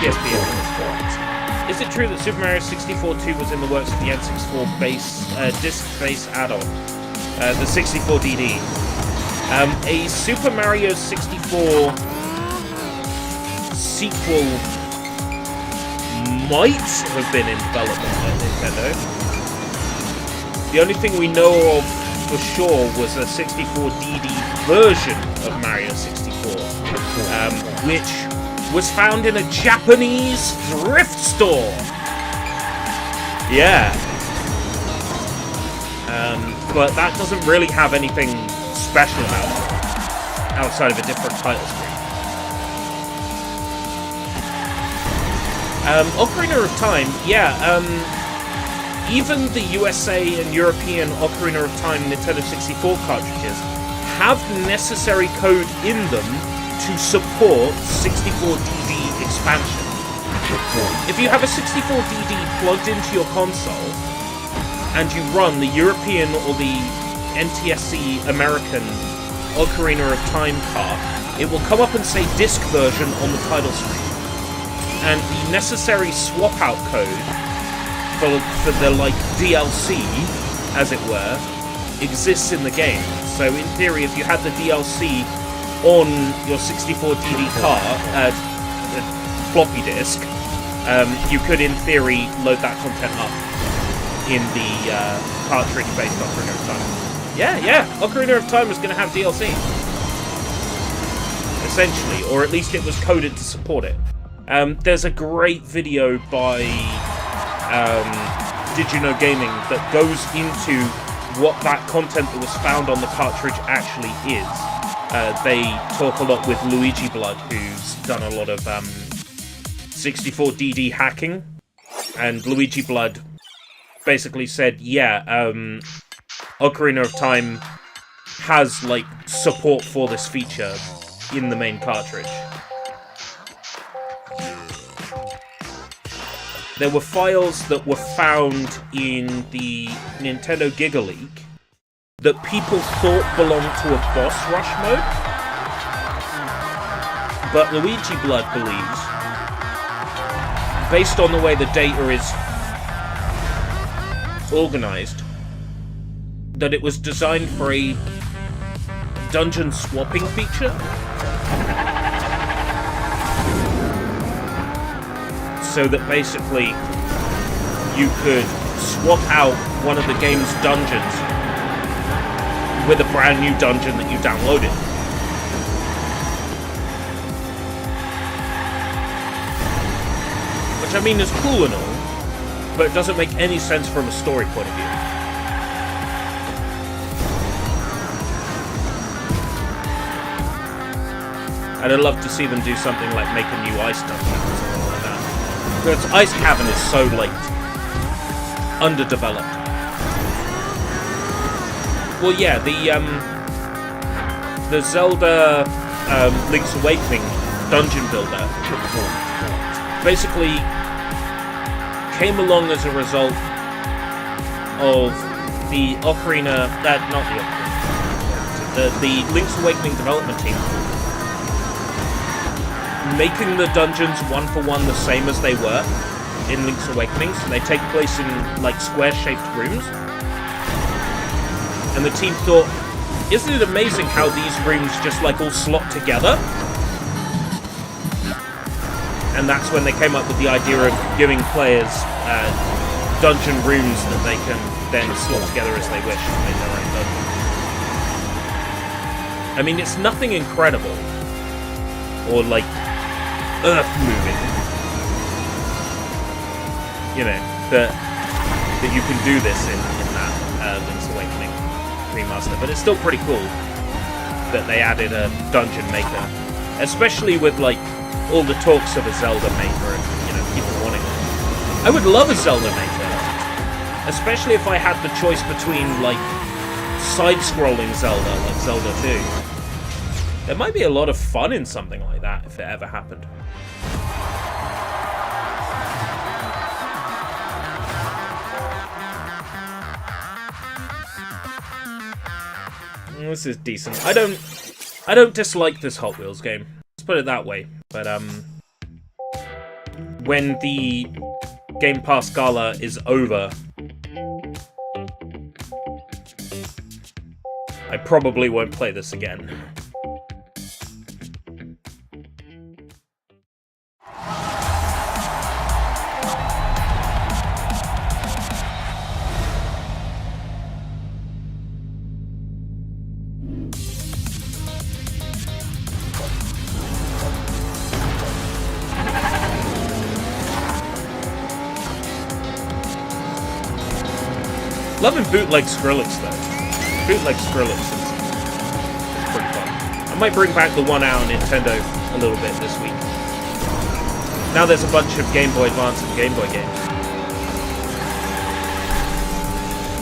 PSP emulates better. Is it true that Super Mario 64 2 was in the works of the N64 disc-based add-on? The 64DD. A Super Mario 64 sequel might have been in development at Nintendo. The only thing we know of for sure was a 64DD version of Mario 64, which was found in a Japanese thrift store. Yeah. But that doesn't really have anything special about it, outside of a different title screen. Ocarina of Time, yeah, even the USA and European Ocarina of Time Nintendo 64 cartridges have necessary code in them to support 64DD expansion. If you have a 64DD plugged into your console, and you run the European or the NTSC American Ocarina of Time cart, it will come up and say disc version on the title screen. And the necessary swap out code for the like DLC, as it were, exists in the game. So in theory, if you had the DLC on your 64DD cart, floppy disk, you could in theory load that content up in the cartridge-based Ocarina of Time. Yeah, Ocarina of Time was going to have DLC. Essentially, or at least it was coded to support it. There's a great video by Did You Know Gaming that goes into what that content that was found on the cartridge actually is. They talk a lot with Luigi Blood, who's done a lot of 64DD hacking, and Luigi Blood basically said, yeah, Ocarina of Time has, like, support for this feature in the main cartridge. There were files that were found in the Nintendo Giga Leak that people thought belonged to a boss rush mode, but Luigi Blood believes, based on the way the data is organized, that it was designed for a dungeon swapping feature. So that basically you could swap out one of the game's dungeons with a brand new dungeon that you downloaded. Which, I mean, is cool and all, but it doesn't make any sense from a story point of view. And I'd love to see them do something like make a new ice dungeon or something like that. Because Ice Cavern is so, like, underdeveloped. Well, yeah, the Zelda Link's Awakening dungeon builder basically came along as a result of the Ocarina, not the Ocarina, the Link's Awakening development team making the dungeons one-for-one the same as they were in Link's Awakening, so they take place in, like, square-shaped rooms. And the team thought, isn't it amazing how these rooms just, like, all slot together? And that's when they came up with the idea of giving players dungeon rooms that they can then slot together as they wish and make their own dungeon. I mean, it's nothing incredible or, like, earth-moving, you know, that you can do this in that Link's Awakening remaster, but it's still pretty cool that they added a dungeon maker, especially with, like, all the talks of a Zelda maker and, you know, people wanting it. I would love a Zelda maker, especially if I had the choice between, like, side-scrolling Zelda, like Zelda 2. There might be a lot of fun in something like that if it ever happened. This is decent. I don't dislike this Hot Wheels game. Let's put it that way. But when the Game Pass Gala is over, I probably won't play this again. Loving bootleg Skrillex though. Bootleg Skrillex is pretty fun. I might bring back the 1 hour Nintendo a little bit this week. Now there's a bunch of Game Boy Advance and Game Boy games.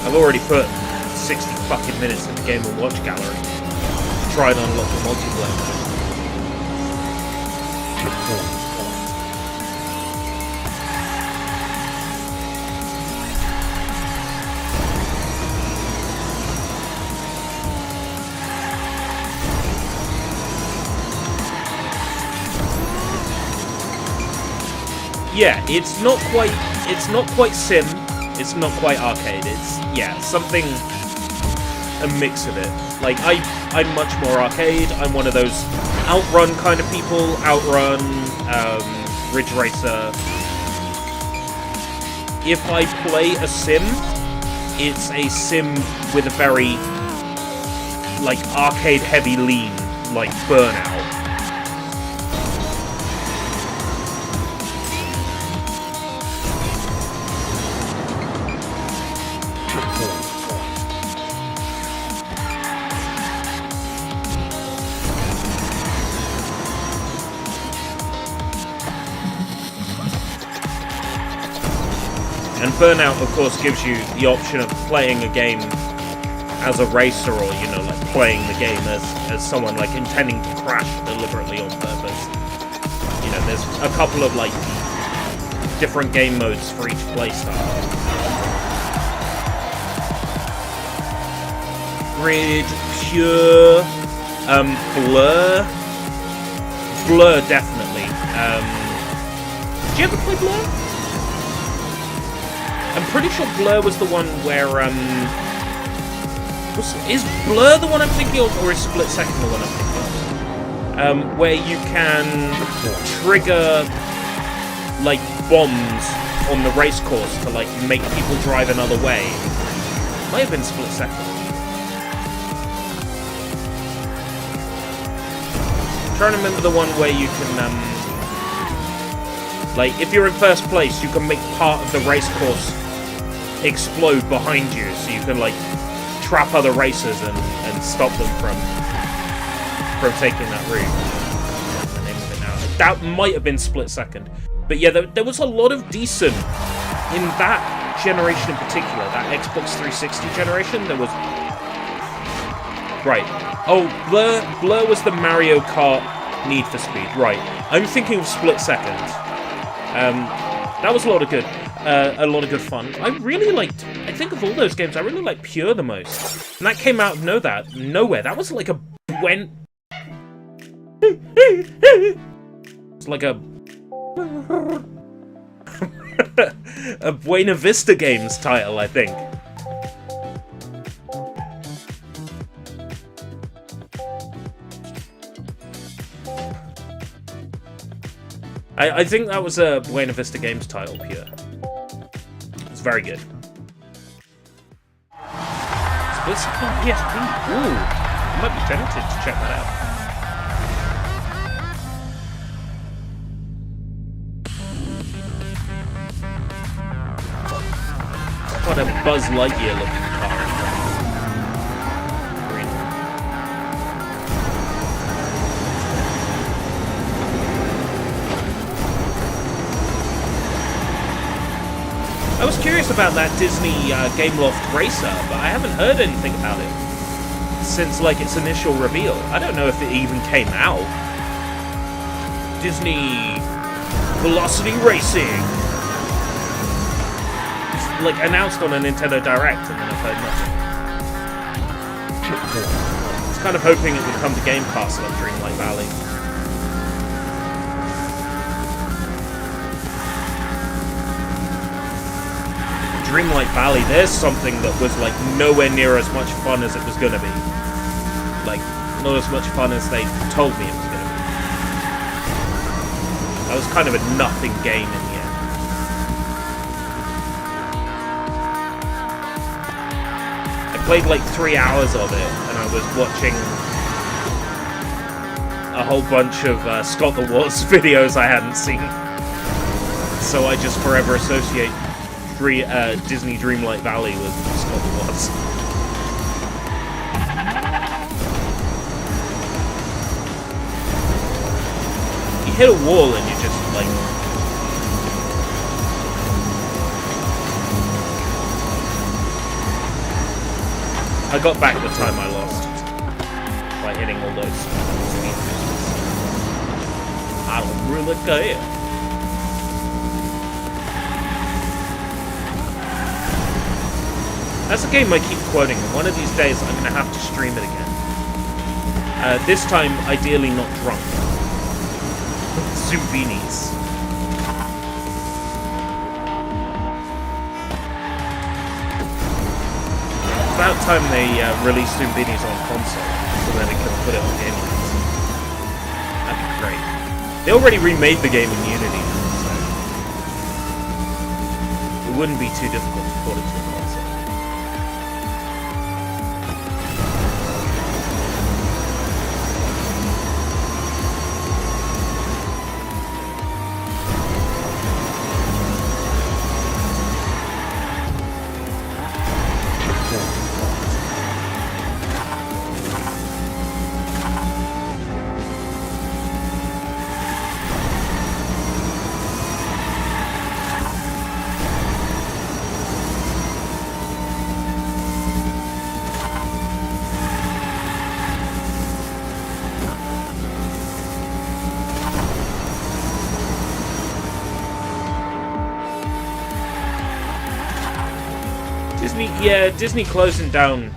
I've already put 60 fucking minutes in the Game & Watch gallery to try and unlock the multiplayer. Yeah, it's not quite sim, it's not quite arcade, it's, yeah, something, a mix of it. Like, I'm much more arcade, I'm one of those Outrun kind of people, Outrun, Ridge Racer. If I play a sim, it's a sim with a very, like, arcade-heavy lean, like Burnout. And Burnout, of course, gives you the option of playing a game as a racer, or, you know, like playing the game as someone, like, intending to crash deliberately on purpose. You know, there's a couple of, like, different game modes for each playstyle. Grid, Pure, Blur. Blur, definitely. Did you ever play Blur? I'm pretty sure Blur was the one where, is Blur the one I'm thinking of, or is Split Second the one I'm thinking of? Where you can trigger, like, bombs on the race course to, like, make people drive another way. Might have been Split Second. I'm trying to remember the one where you can, like, if you're in first place, you can make part of the race course explode behind you, so you can, like, trap other racers and stop them from taking that route. That's the name of it now. That might have been Split Second. But yeah, there was a lot of decent in that generation in particular, that Xbox 360 generation. There was... Right. Oh, Blur was the Mario Kart Need for Speed. Right. I'm thinking of Split Second. That was a lot of good fun. I really liked... I think of all those games, I really liked Pure the most. And that came out of nowhere. That was like a... It's like a... a Buena Vista Games title, I think. I think that was a Buena Vista Games title, Pure. It's very good. Split Second on PSP. Ooh, I might be tempted to check that out. Got a Buzz Lightyear looking car. Green. I was curious about that Disney Gameloft Racer, but I haven't heard anything about it since like its initial reveal. I don't know if it even came out. Disney Velocity Racing. Like announced on a Nintendo Direct, and then I've heard nothing. I was kind of hoping it would come to Game Pass like Dreamlight Valley. Dreamlight Valley, there's something that was like nowhere near as much fun as it was gonna be. Like, not as much fun as they told me it was gonna be. That was kind of a nothing game in the end. Played like 3 hours of it, and I was watching a whole bunch of Scott the Woz videos I hadn't seen. So I just forever associate Disney Dreamlight Valley with Scott the Woz. You hit a wall and you just like... I got back the time I lost by hitting all those speed boosters. I don't really care. That's a game I keep quoting. One of these days I'm going to have to stream it again. This time, ideally not drunk. Zumbinis. About time they released Zumbinis on console, so then they could put it on Game Pass. That'd be great. They already remade the game in Unity, so it wouldn't be too difficult to port it to a console. Disney closing down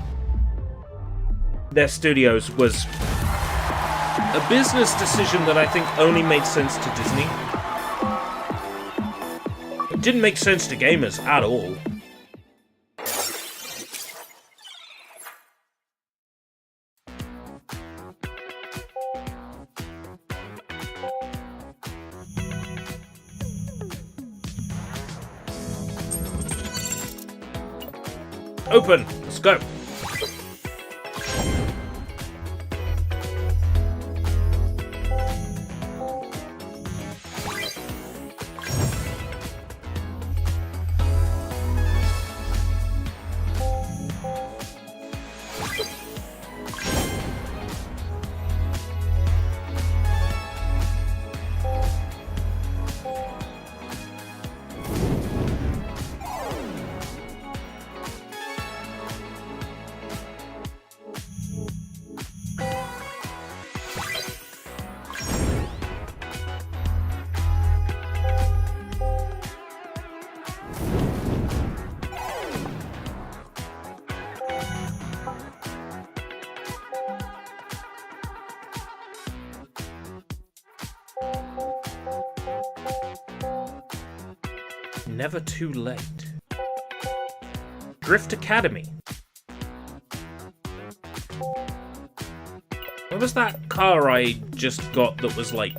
their studios was a business decision that I think only made sense to Disney. It didn't make sense to gamers at all. Open! Let's go! Never too late. Drift Academy. What was that car I just got that was like...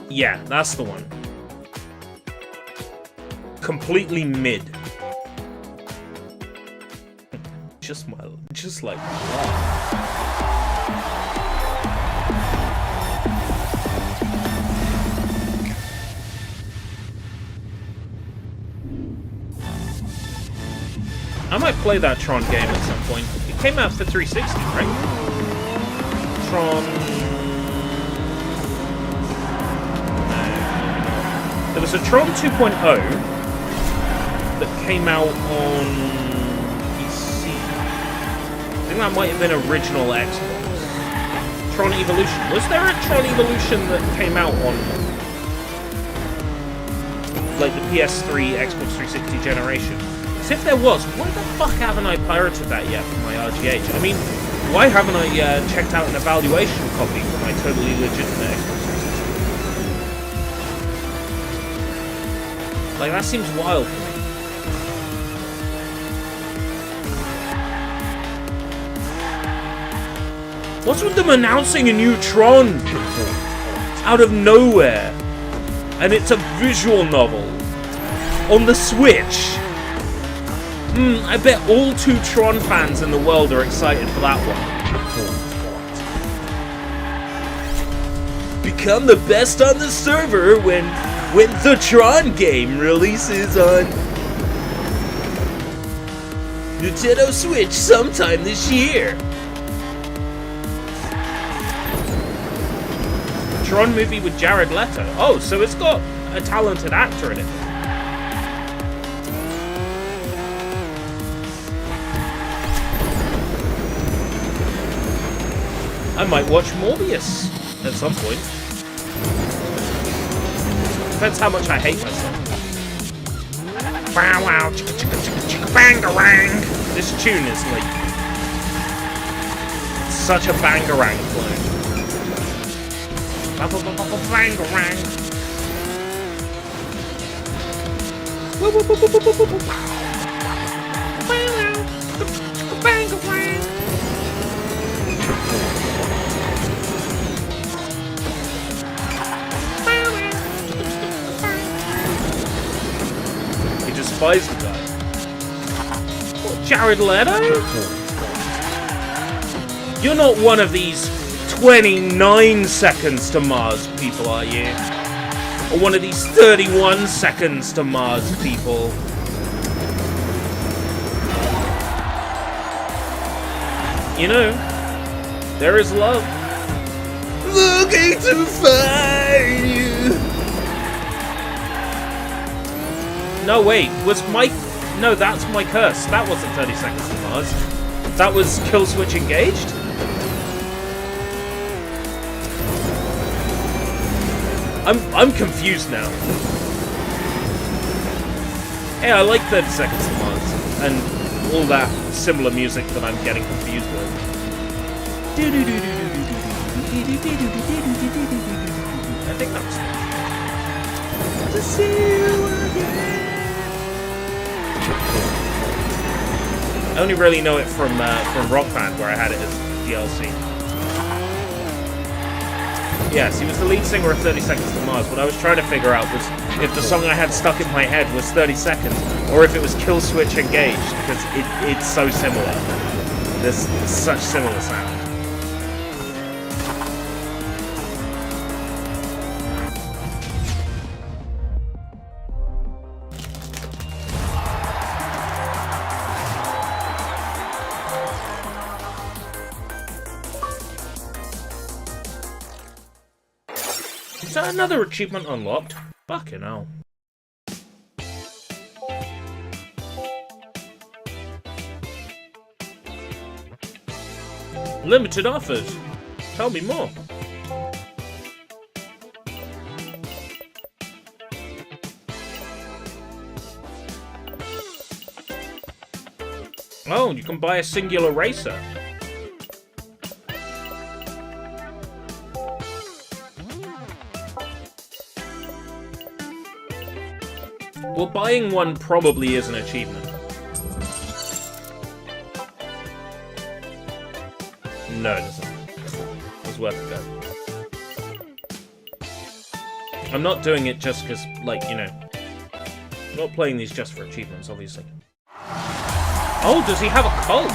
Yeah, that's the one. Completely mid. Just like... Wow. I might play that Tron game at some point. It came out for 360, right? Tron... There was a Tron 2.0 that came out on PC. I think that might have been original Xbox. Tron Evolution. Was there a Tron Evolution that came out on like the PS3, Xbox 360 generation? Because if there was, why the fuck haven't I pirated that yet for my RGH? I mean, why haven't I checked out an evaluation copy for my totally legitimate Xbox 360? Like, that seems wild to me. What's with them announcing a new Tron out of nowhere? And it's a visual novel on the Switch. I bet all 2 Tron fans in the world are excited for that one. Become the best on the server when the Tron game releases on Nintendo Switch sometime this year. Tron movie with Jared Leto. Oh, so it's got a talented actor in it. I might watch Morbius at some point. Depends how much I hate myself. Wow, wow, chicka chicka chicka chicka bangarang. This tune is like such a bangarang clone. Bangarang. Bangarang. Despise the guy. What, Jared Leto? You're not one of these 29 seconds to Mars people, are you? Or one of these 31 seconds to Mars people? You know, there is love. Looking to find you. No, wait, no, that's my curse. That wasn't 30 Seconds to Mars. That was Kill Switch Engaged? I'm confused now. Hey, I like 30 Seconds to Mars, and all that similar music that I'm getting confused with. I think that was it. To see you again. I only really know it from Rock Band, where I had it as DLC. Yes, he was the lead singer of 30 Seconds to Mars. What I was trying to figure out was if the song I had stuck in my head was 30 Seconds, or if it was Kill Switch Engaged, because it's so similar. There's such similar sound. Is that another achievement unlocked? Fucking hell. Limited offers. Tell me more. Oh, you can buy a singular racer. well, buying one probably is an achievement. No, it isn't. It was worth a go. I'm not doing it just because, like, you know, I'm not playing these just for achievements, obviously. Oh, does he have a cult?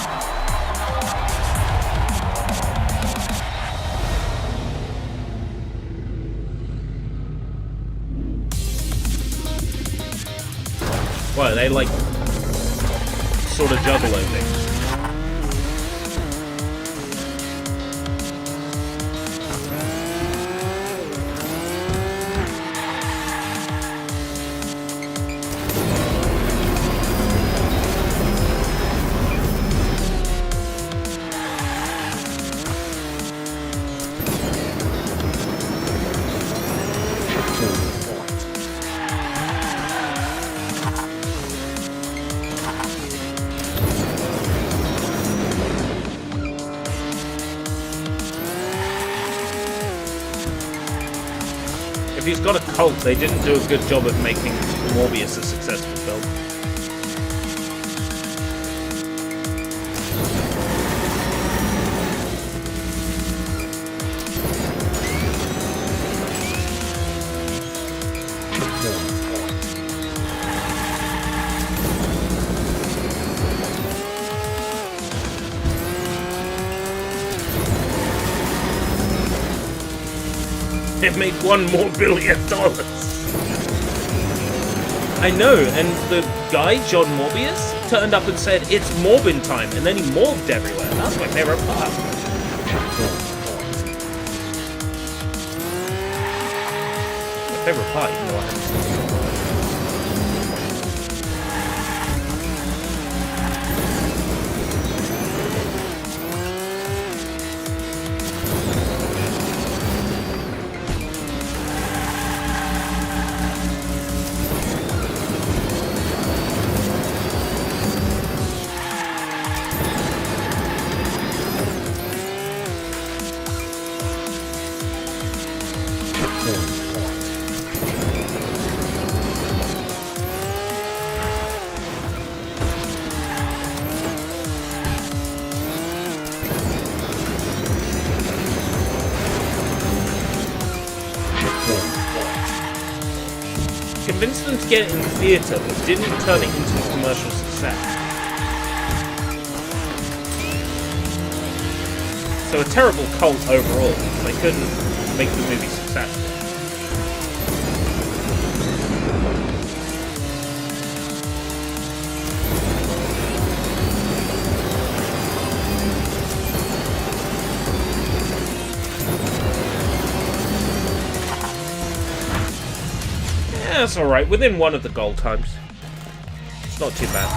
What, are they like sort of juggalo things? If he's got a cult, they didn't do a good job of making Morbius a successful film. It made $1 more billion. I know, and the guy, John Morbius, turned up and said, "It's Morbin time," and then he morbed everywhere. That's my favorite part. My favorite part, even though I haven't seen it. Convinced them to get it in the theatre, but didn't turn it into a commercial success. So a terrible cult overall. They couldn't make the movie successful. That's alright, within one of the goal times. It's not too bad.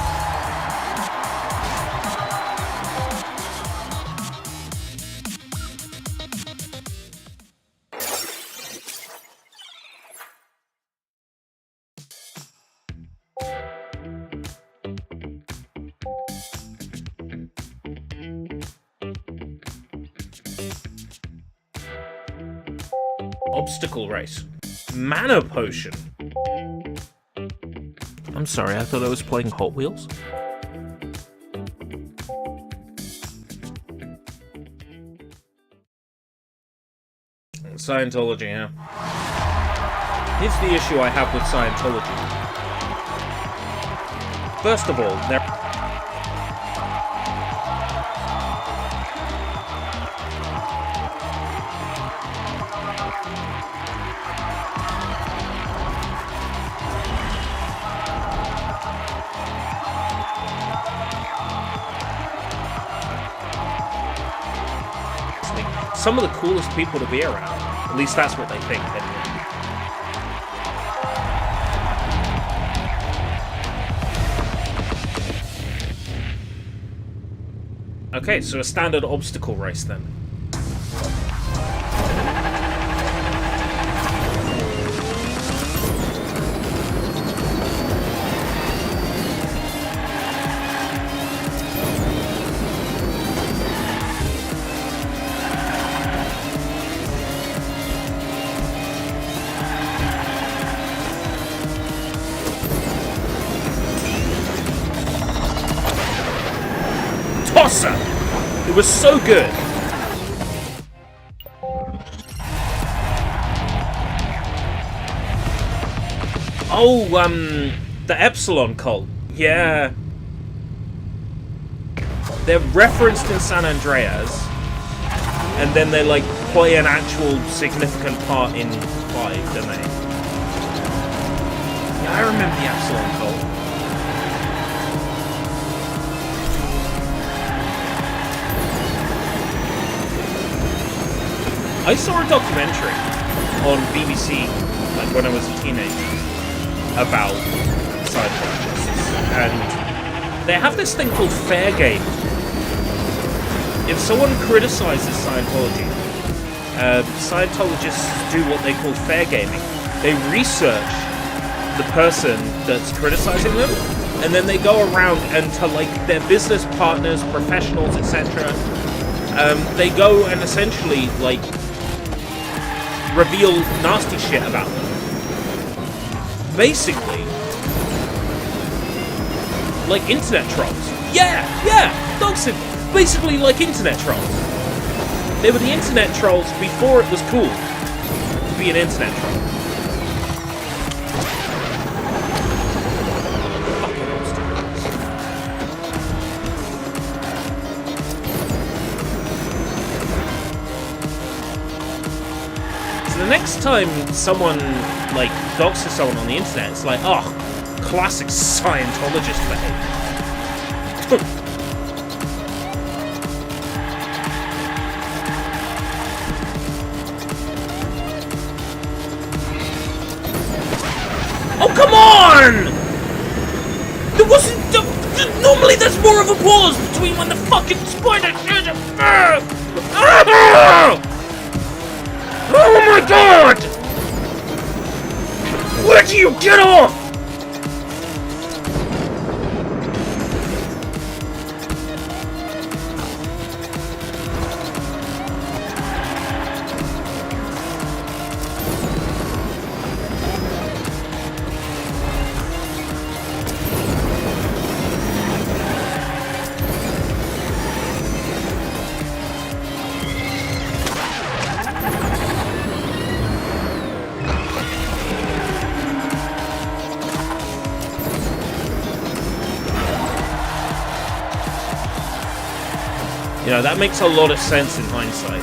Obstacle race. Mana potion. I'm sorry, I thought I was playing Hot Wheels. Scientology, yeah. Here's the issue I have with Scientology. First of all, they're... some of the coolest people to be around. At least that's what they think, anyway. Okay, so a standard obstacle race then. It was so good. Oh, the Epsilon cult. Yeah. They're referenced in San Andreas, and then they, like, play an actual significant part in 5, don't they? Yeah, I remember the Epsilon cult. I saw a documentary on BBC, like, when I was a teenager, about Scientologists, and they have this thing called fair game. If someone criticizes Scientology, Scientologists do what they call fair gaming. They research the person that's criticizing them, and then they go around and to, like, their business partners, professionals, etc. They go and essentially, like, reveal nasty shit about them. Basically, like internet trolls. Yeah, that's it. Basically like internet trolls. They were the internet trolls before it was cool to be an internet troll. Fucking obstacles. So the next time someone, like, doxes someone on the internet, it's like, oh, classic Scientologist behavior. Oh, come on! There wasn't... normally there's more of a pause between when the fucking spider... Oh my god! Where do you get off? You know, that makes a lot of sense in hindsight.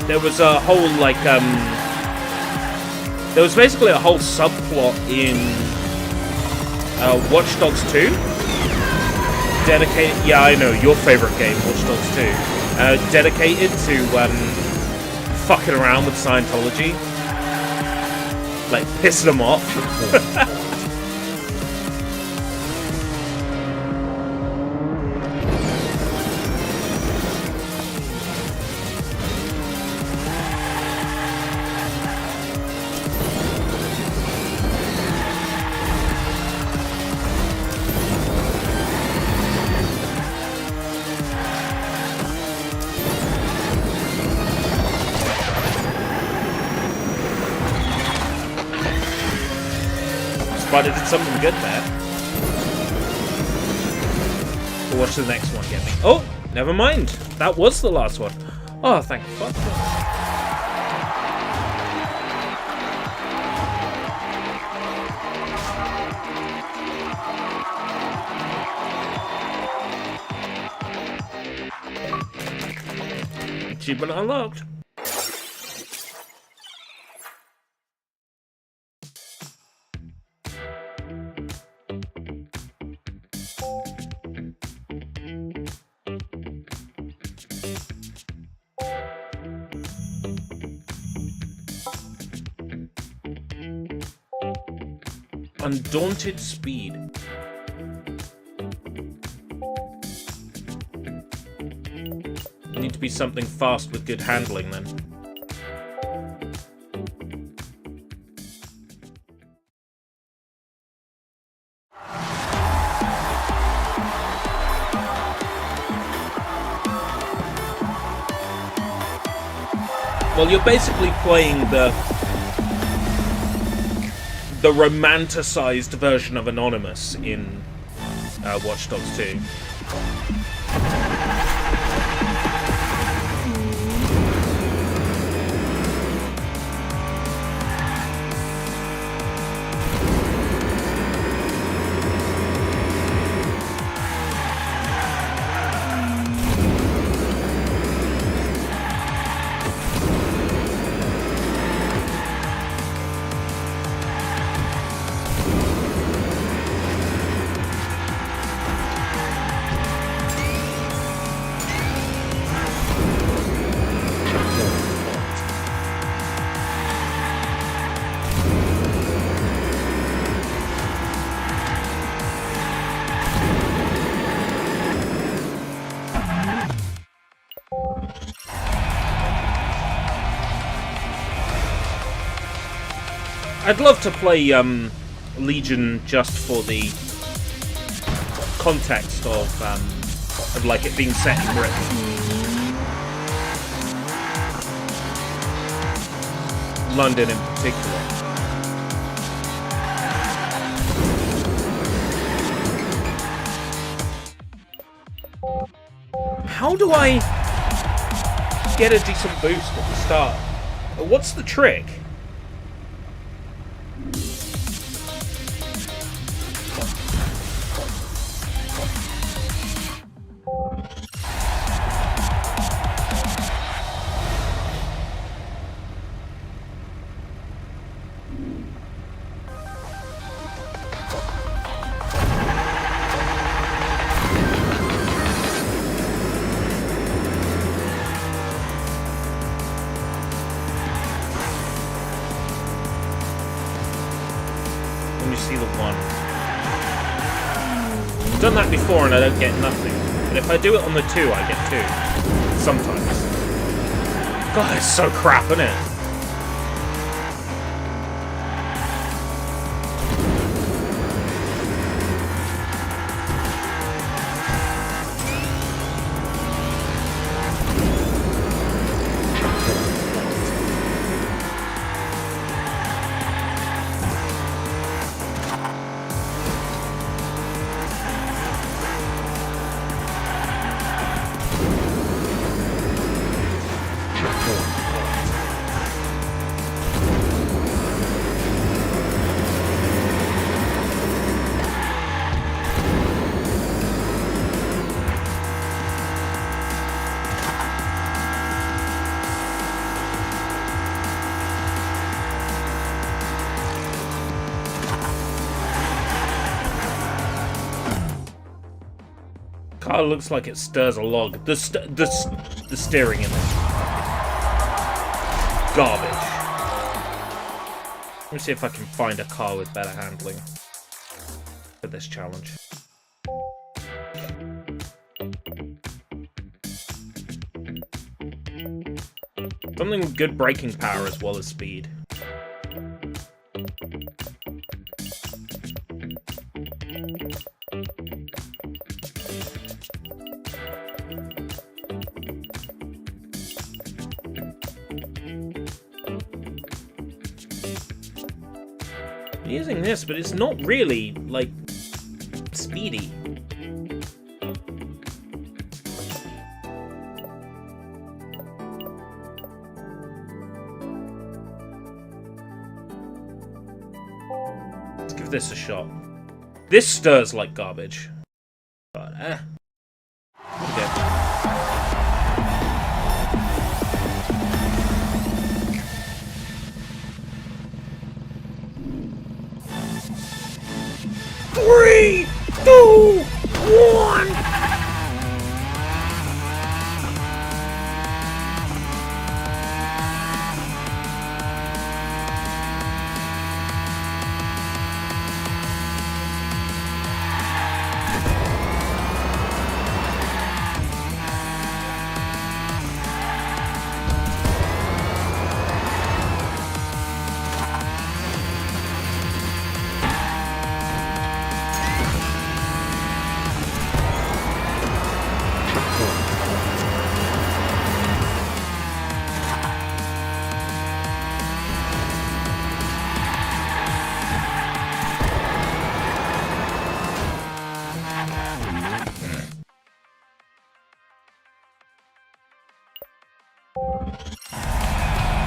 There was a whole, like, there was basically a whole subplot in Watch Dogs 2. Dedicated, yeah, I know, your favorite game, Watch Dogs 2. Dedicated to, fucking around with Scientology. Like, pissing them off. But it did something good there. But watch the next one get me. Oh, never mind. That was the last one. Oh, thank fuck. Achievement unlocked. Undaunted speed. Need to be something fast with good handling then. Well, you're basically playing the the romanticized version of Anonymous in Watch Dogs 2. I'd love to play Legion just for the context of like it being set in Britain. London in particular. How do I get a decent boost at the start? What's the trick? Done that before and I don't get nothing. But if I do it on the 2, I get 2. Sometimes. God, it's so crap, isn't it? Car looks like it stirs a log. The steering in this garbage. Let me see if I can find a car with better handling for this challenge. Something with good braking power as well as speed. I'm using this, but it's not really, like, speedy. Let's give this a shot. This stirs like garbage. But, okay. Three, two, one.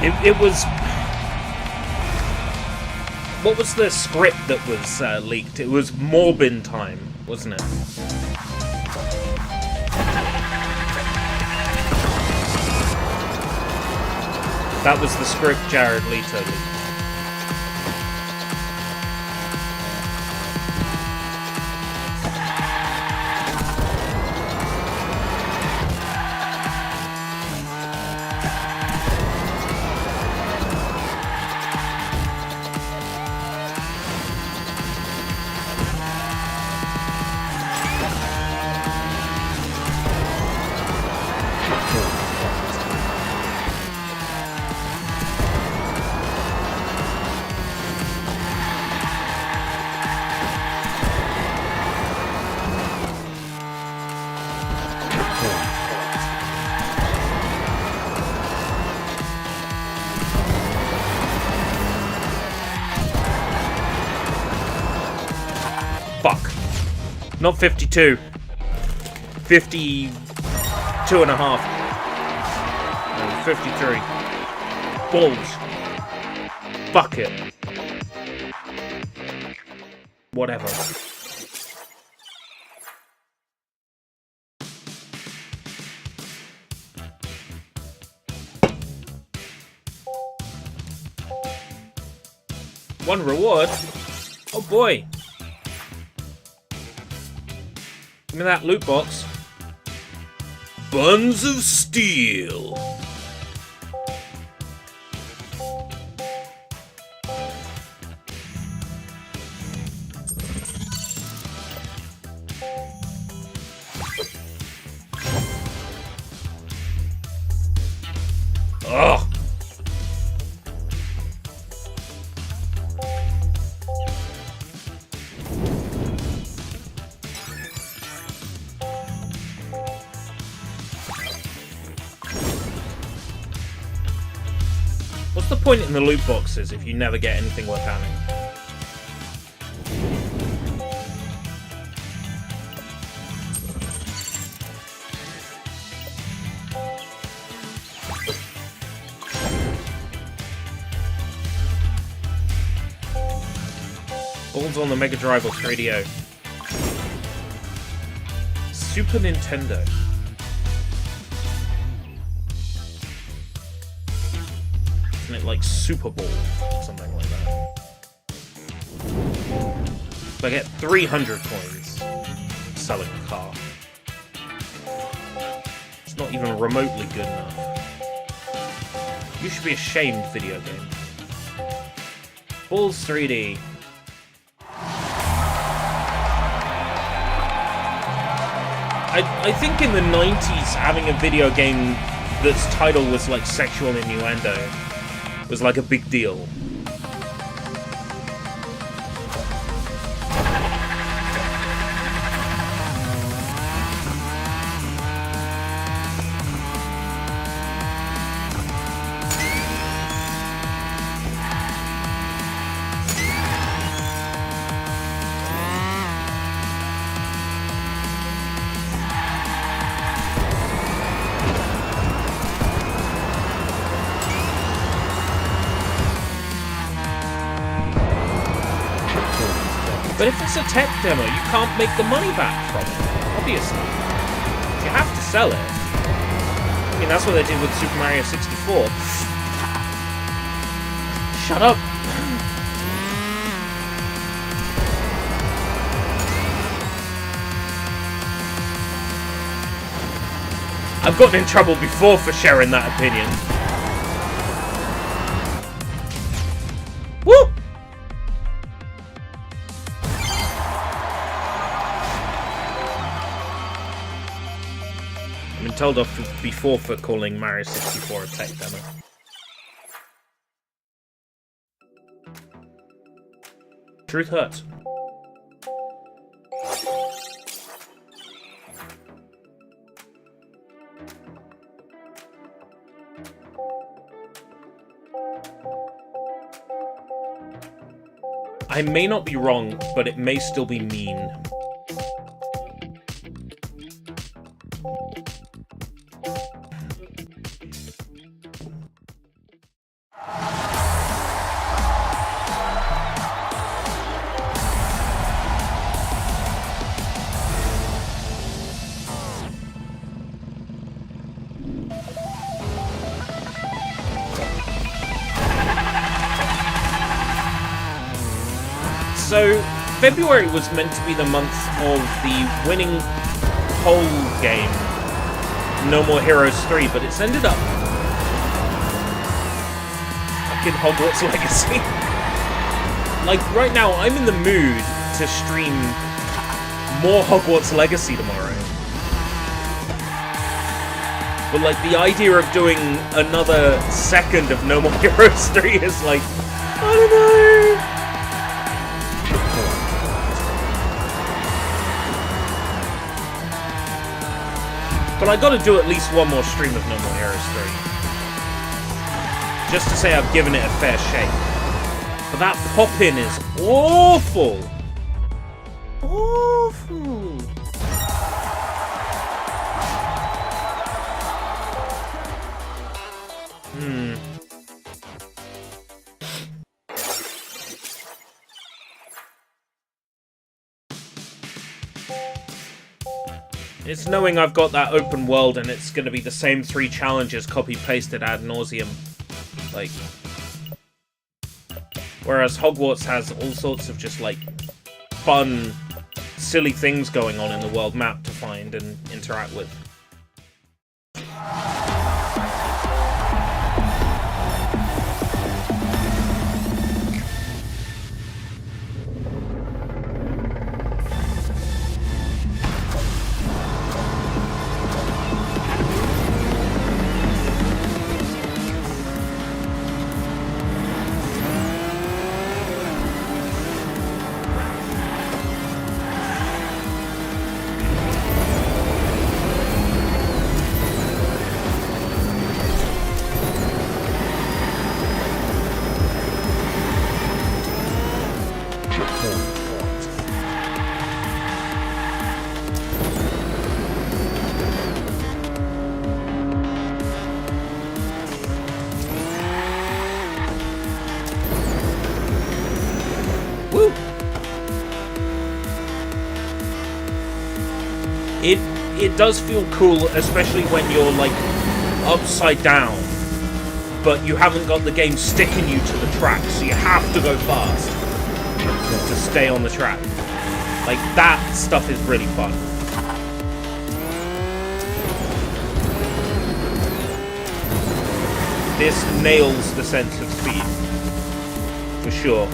It was... What was the script that was leaked? It was Morbin time, wasn't it? That was the script Jared Leto leaked. Fuck. Not 52. 52 and a half. No, 53. Balls. Fuck it. Whatever. One reward? Oh boy. Give me that loot box. Buns of Steel. Ugh. What's the point in the loot boxes if you never get anything worth having? Balls on the Mega Drive or 3DO. Super Nintendo. Isn't it like Super Bowl or something like that? So I get 300 coins selling a car. It's not even remotely good enough. You should be ashamed, video game. Balls 3D. I think in the 90s having a video game that's title was like sexual innuendo was like a big deal. But if it's a tech demo, you can't make the money back from it, obviously. You have to sell it. I mean, that's what they did with Super Mario 64. Shut up! I've gotten in trouble before for sharing that opinion. Woo! I've been told off before for calling Mario 64 a tech demo. Truth hurts. I may not be wrong, but it may still be mean. February was meant to be the month of the winning poll game, No More Heroes 3, but it's ended up fucking Hogwarts Legacy. Like, right now, I'm in the mood to stream more Hogwarts Legacy tomorrow. But, like, the idea of doing another second of No More Heroes 3 is like, I don't know. But I gotta do at least one more stream of No More Heroes 3. Just to say I've given it a fair shake. But that pop-in is awful! Awful! It's knowing I've got that open world and it's going to be the same 3 challenges copy-pasted ad nauseum. Like... Whereas Hogwarts has all sorts of just, like, fun, silly things going on in the world map to find and interact with. It does feel cool, especially when you're, like, upside down, but you haven't got the game sticking you to the track, so you have to go fast to stay on the track. Like, that stuff is really fun. This nails the sense of speed, for sure.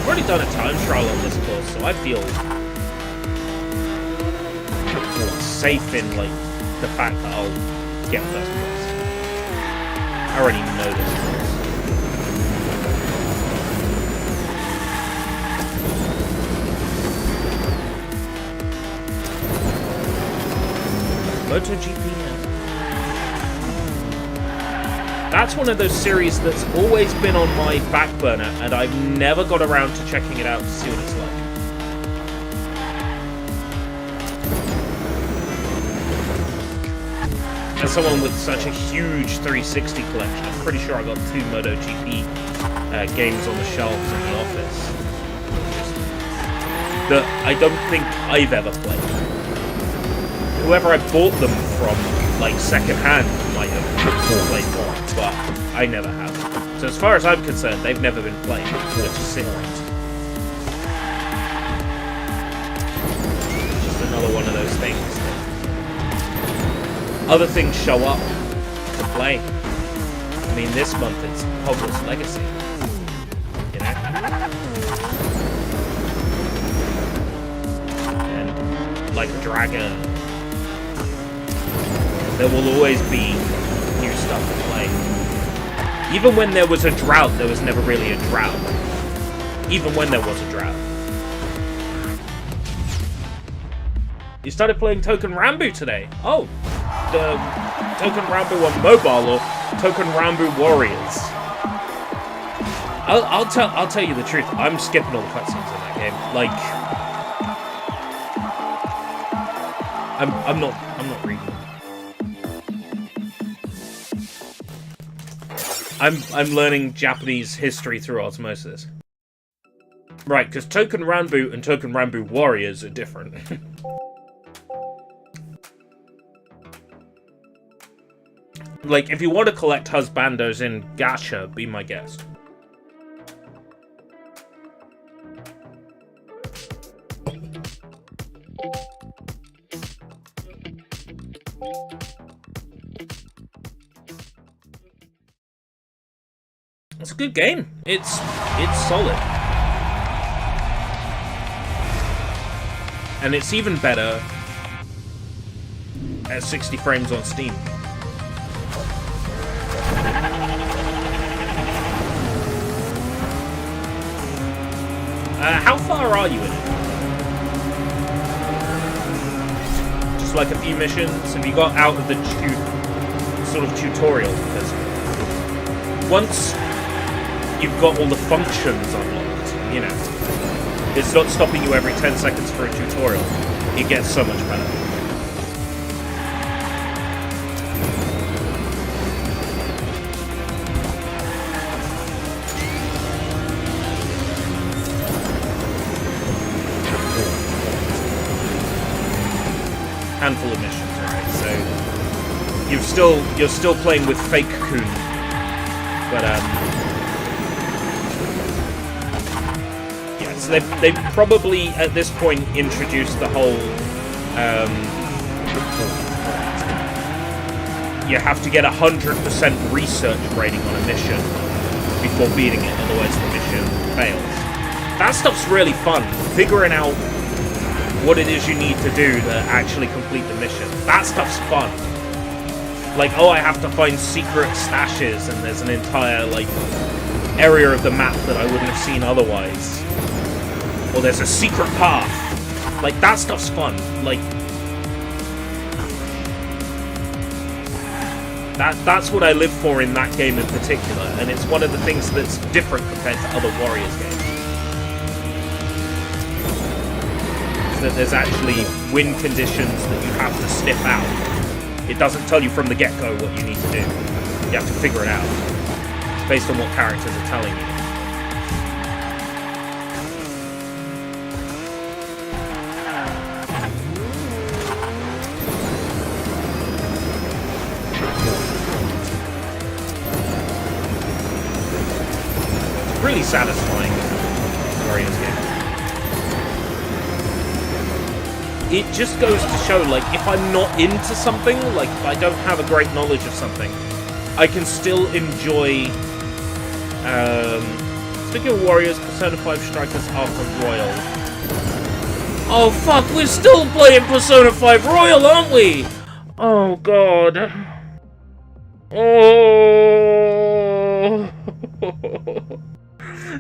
I've already done a time trial on this course, so I feel safe in, like, the fact that I'll get first place. I already know this course. MotoGP. That's one of those series that's always been on my back burner, and I've never got around to checking it out to see what it's like. As someone with such a huge 360 collection, I'm pretty sure I got 2 MotoGP games on the shelves in the office. That I don't think I've ever played. Whoever I bought them from, like, second-hand, might have played more, but I never have. So as far as I'm concerned, they've never been played, which is silly. Just another one of those things. Other things show up to play. I mean, this month it's Hogwarts Legacy. You know? And like a dragon. There will always be new stuff to play. Even when there was a drought, there was never really a drought. Even when there was a drought. You started playing Token Rambu today. Oh, the Token Rambu on mobile or Token Rambu Warriors. I'll tell you the truth. I'm skipping all the cutscenes in that game. Like, I'm not reading them. I'm learning Japanese history through osmosis. Right, because Token Rambu and Token Rambu Warriors are different. Like, if you want to collect husbandos in gacha, be my guest. It's a good game. It's solid. And it's even better at 60 frames on Steam. How far are you in it? Just like a few missions? Have you got out of the sort of tutorial? Because once you've got all the functions unlocked, you know, it's not stopping you every 10 seconds for a tutorial. It gets so much better. Handful of missions, alright, so you're still playing with fake Kun. But yeah, so they probably at this point introduced the whole you have to get 100% research rating on a mission before beating it, otherwise the mission fails. That stuff's really fun, figuring out what it is you need to do to actually complete the mission. That stuff's fun. Like, oh, I have to find secret stashes, and there's an entire, like, area of the map that I wouldn't have seen otherwise. Or there's a secret path. Like, that stuff's fun. Like, that's what I live for in that game in particular, and it's one of the things that's different compared to other Warriors games. That there's actually win conditions that you have to sniff out. It doesn't tell you from the get-go what you need to do. You have to figure it out based on what characters are telling you. It's really satisfying, Warriors game. It just goes to show, like, if I'm not into something, like, if I don't have a great knowledge of something, I can still enjoy, speaking of Warriors, Persona 5 Strikers after Royal. Oh, fuck, we're still playing Persona 5 Royal, aren't we? Oh, God. Oh.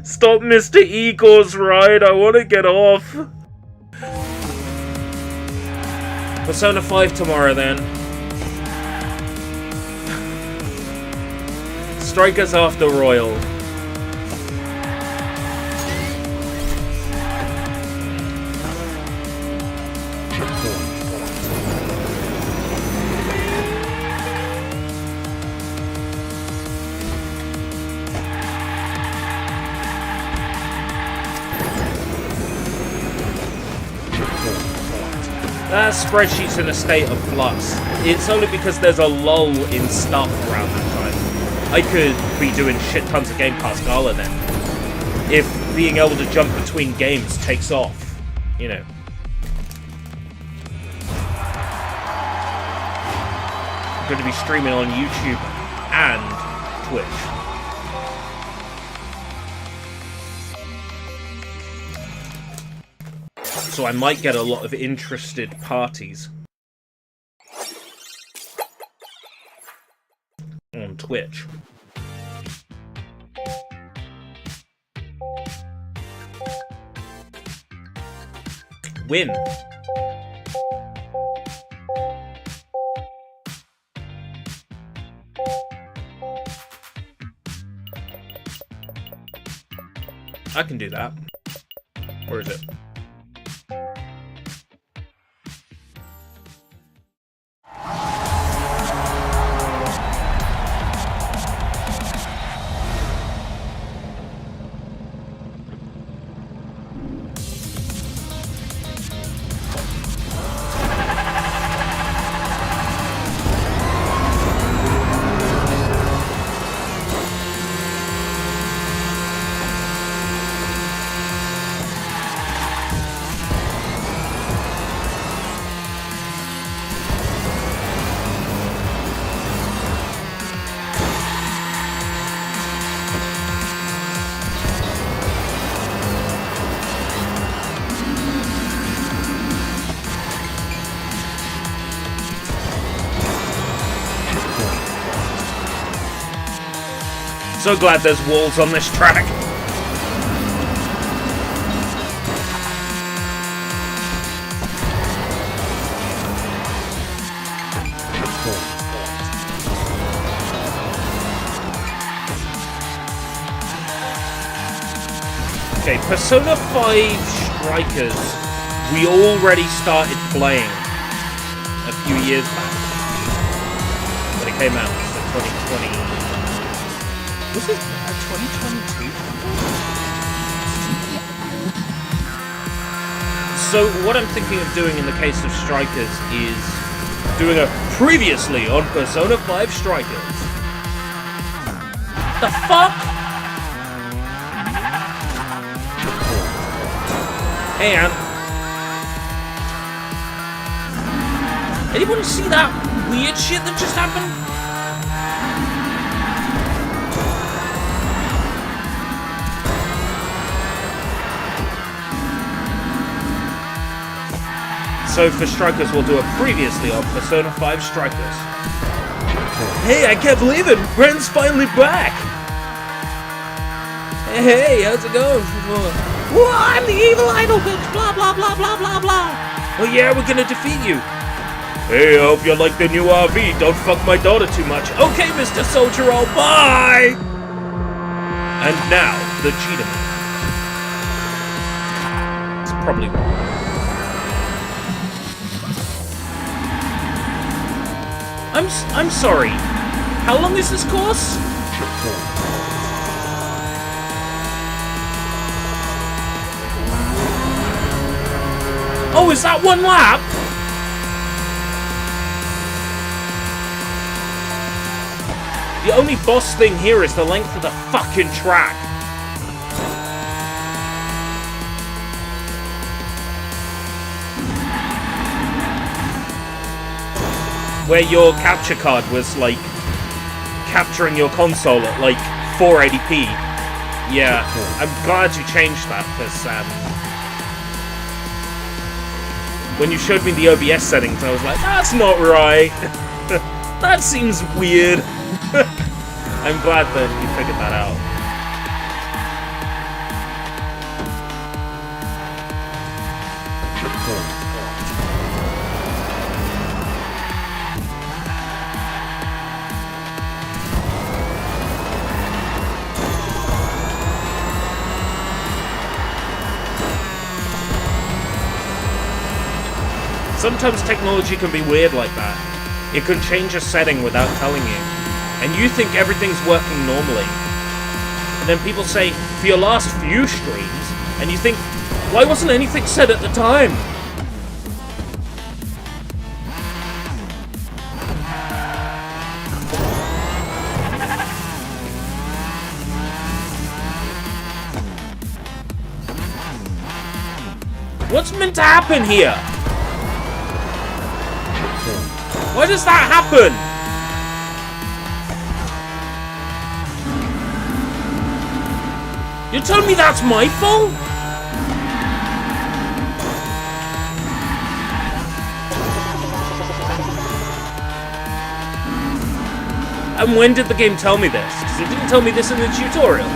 Stop Mr. Igor's ride, I want to get off. Persona 5 tomorrow, then. Strikers after Royal. That spreadsheet's in a state of flux. It's only because there's a lull in stuff around that time. I could be doing shit tons of Game Pass Gala then. If being able to jump between games takes off, you know. I'm going to be streaming on YouTube and Twitch. So I might get a lot of interested parties on Twitch. Win. I can do that. Where is it? so glad there's walls on this track. Okay, Persona 5 Strikers, we already started playing a few years back when it came out, so 2020. Was it 2022? So what I'm thinking of doing in the case of Strikers is doing a previously on Persona 5 Strikers. The fuck? And anyone see that weird shit that just happened? So for Strikers, we'll do a previously on Persona 5 Strikers. Hey, I can't believe it! Ren's finally back! Hey, how's it going? Whoa, I'm the evil idol bitch! Blah, blah, blah, blah, blah, blah! Oh yeah, we're gonna defeat you! Hey, I hope you like the new RV. Don't fuck my daughter too much. Okay, Mr. Soldier-O, bye! And now, the Cheetah Man. It's probably wrong. I'm sorry. How long is this course? Oh, is that one lap? The only boss thing here is the length of the fucking track. Where your capture card was, like, capturing your console at, like, 480p. Yeah, I'm glad you changed that, because, when you showed me the OBS settings, I was like, that's not right. That seems weird. I'm glad that you figured that out. Sometimes technology can be weird like that. It can change a setting without telling you. And you think everything's working normally. And then people say, for your last few streams, and you think, why wasn't anything said at the time? What's meant to happen here? Why does that happen? You're telling me that's my fault? And when did the game tell me this? Because it didn't tell me this in the tutorial.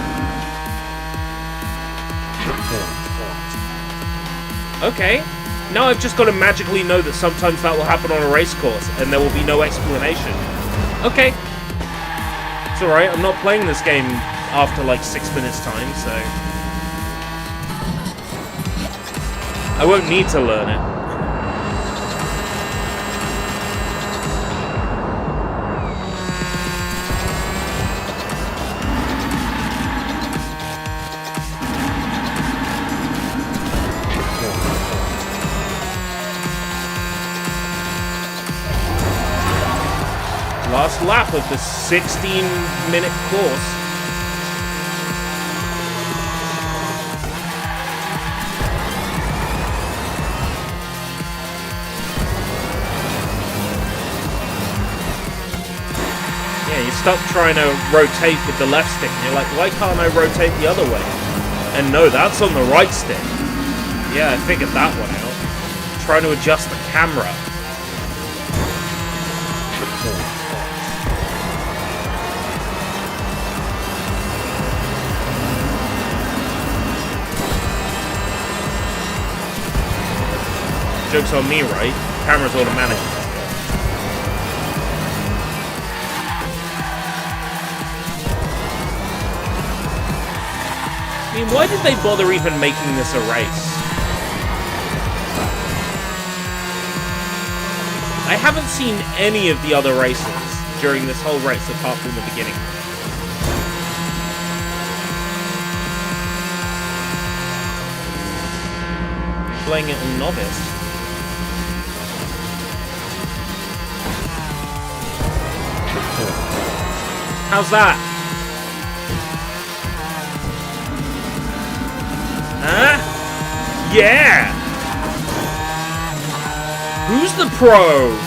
Okay. Now I've just got to magically know that sometimes that will happen on a race course, and there will be no explanation. Okay. It's alright, I'm not playing this game after like 6 minutes time, so I won't need to learn it. Last lap of the 16-minute course. Yeah, you stop trying to rotate with the left stick, and you're like, why can't I rotate the other way? And no, that's on the right stick. Yeah, I figured that one out. Trying to adjust the camera. Joke's on me, right? Camera's automatic. I mean, why did they bother even making this a race? I haven't seen any of the other races during this whole race apart from the beginning. Playing it on novice. How's that? Huh? Yeah! Who's the pro?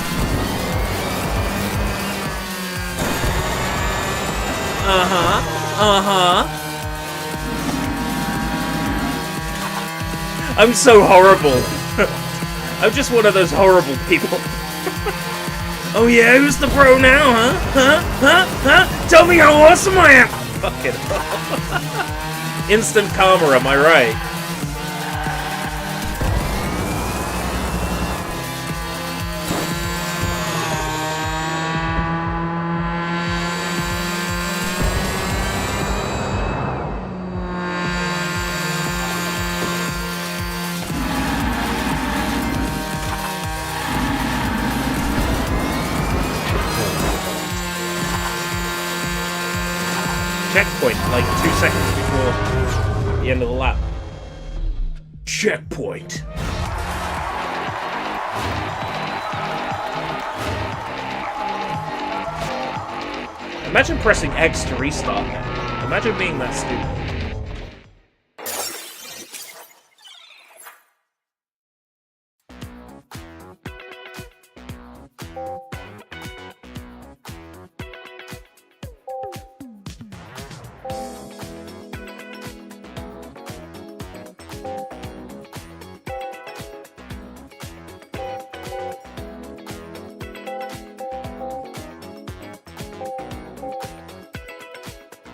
I'm so horrible. I'm just one of those horrible people. Oh yeah, who's the pro now, huh? Tell me how awesome I am! Fucking instant karma, am I right? Checkpoint, like 2 seconds before the end of the lap. Checkpoint. Imagine pressing X to restart that. Imagine being that stupid.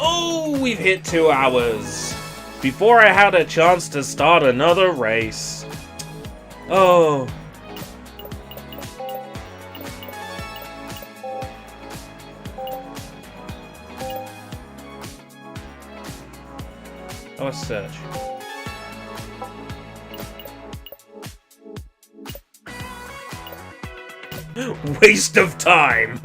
Oh, we've hit 2 hours. Before I had a chance to start another race. Oh. Oh, let's search. Waste of time.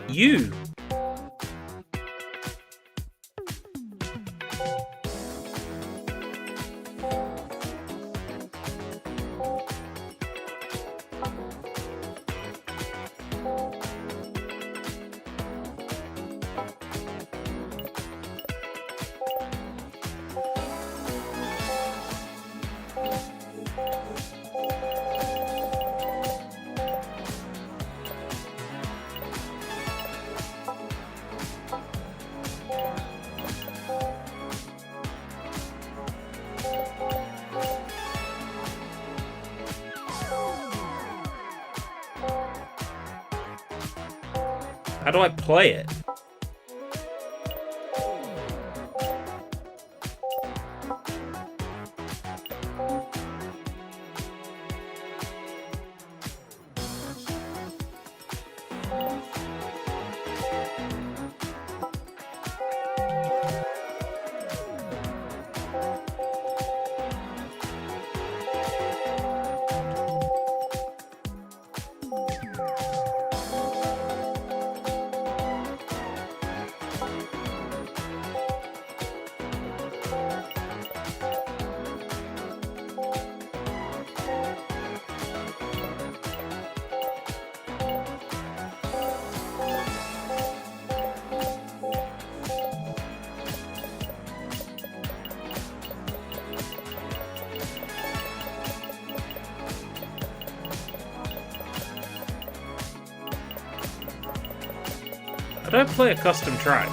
You. How do I play it? I don't play a custom track.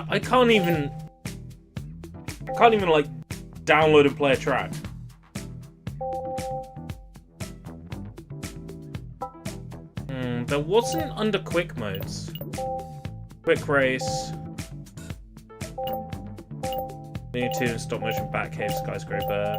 I can't even like download and play a track. There wasn't under quick modes. Quick race. New tune, stop motion, Batcave, skyscraper.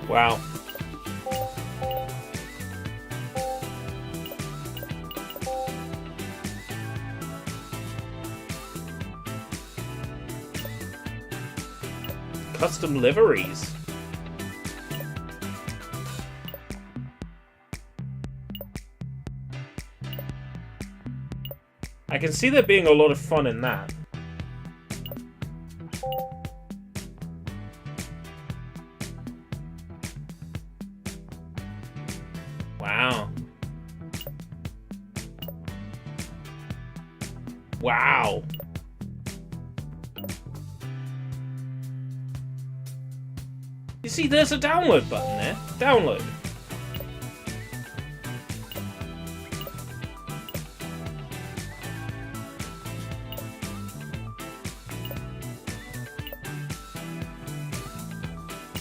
Wow. Custom liveries. I can see there being a lot of fun in that. Wow. Wow. You see, there's a download button there. Download.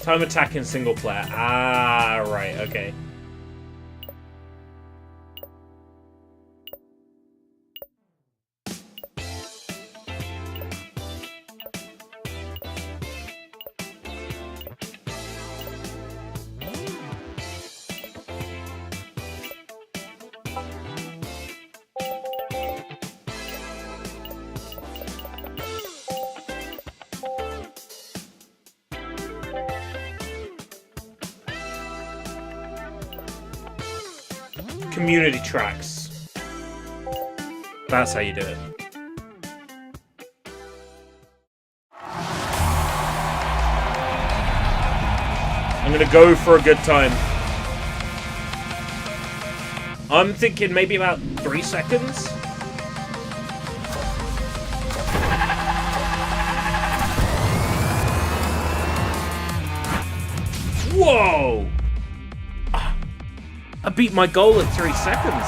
Time attack in single player. Ah, right, okay. Community tracks. That's how you do it. I'm gonna go for a good time. I'm thinking maybe about 3 seconds. Whoa! I beat my goal in 3 seconds.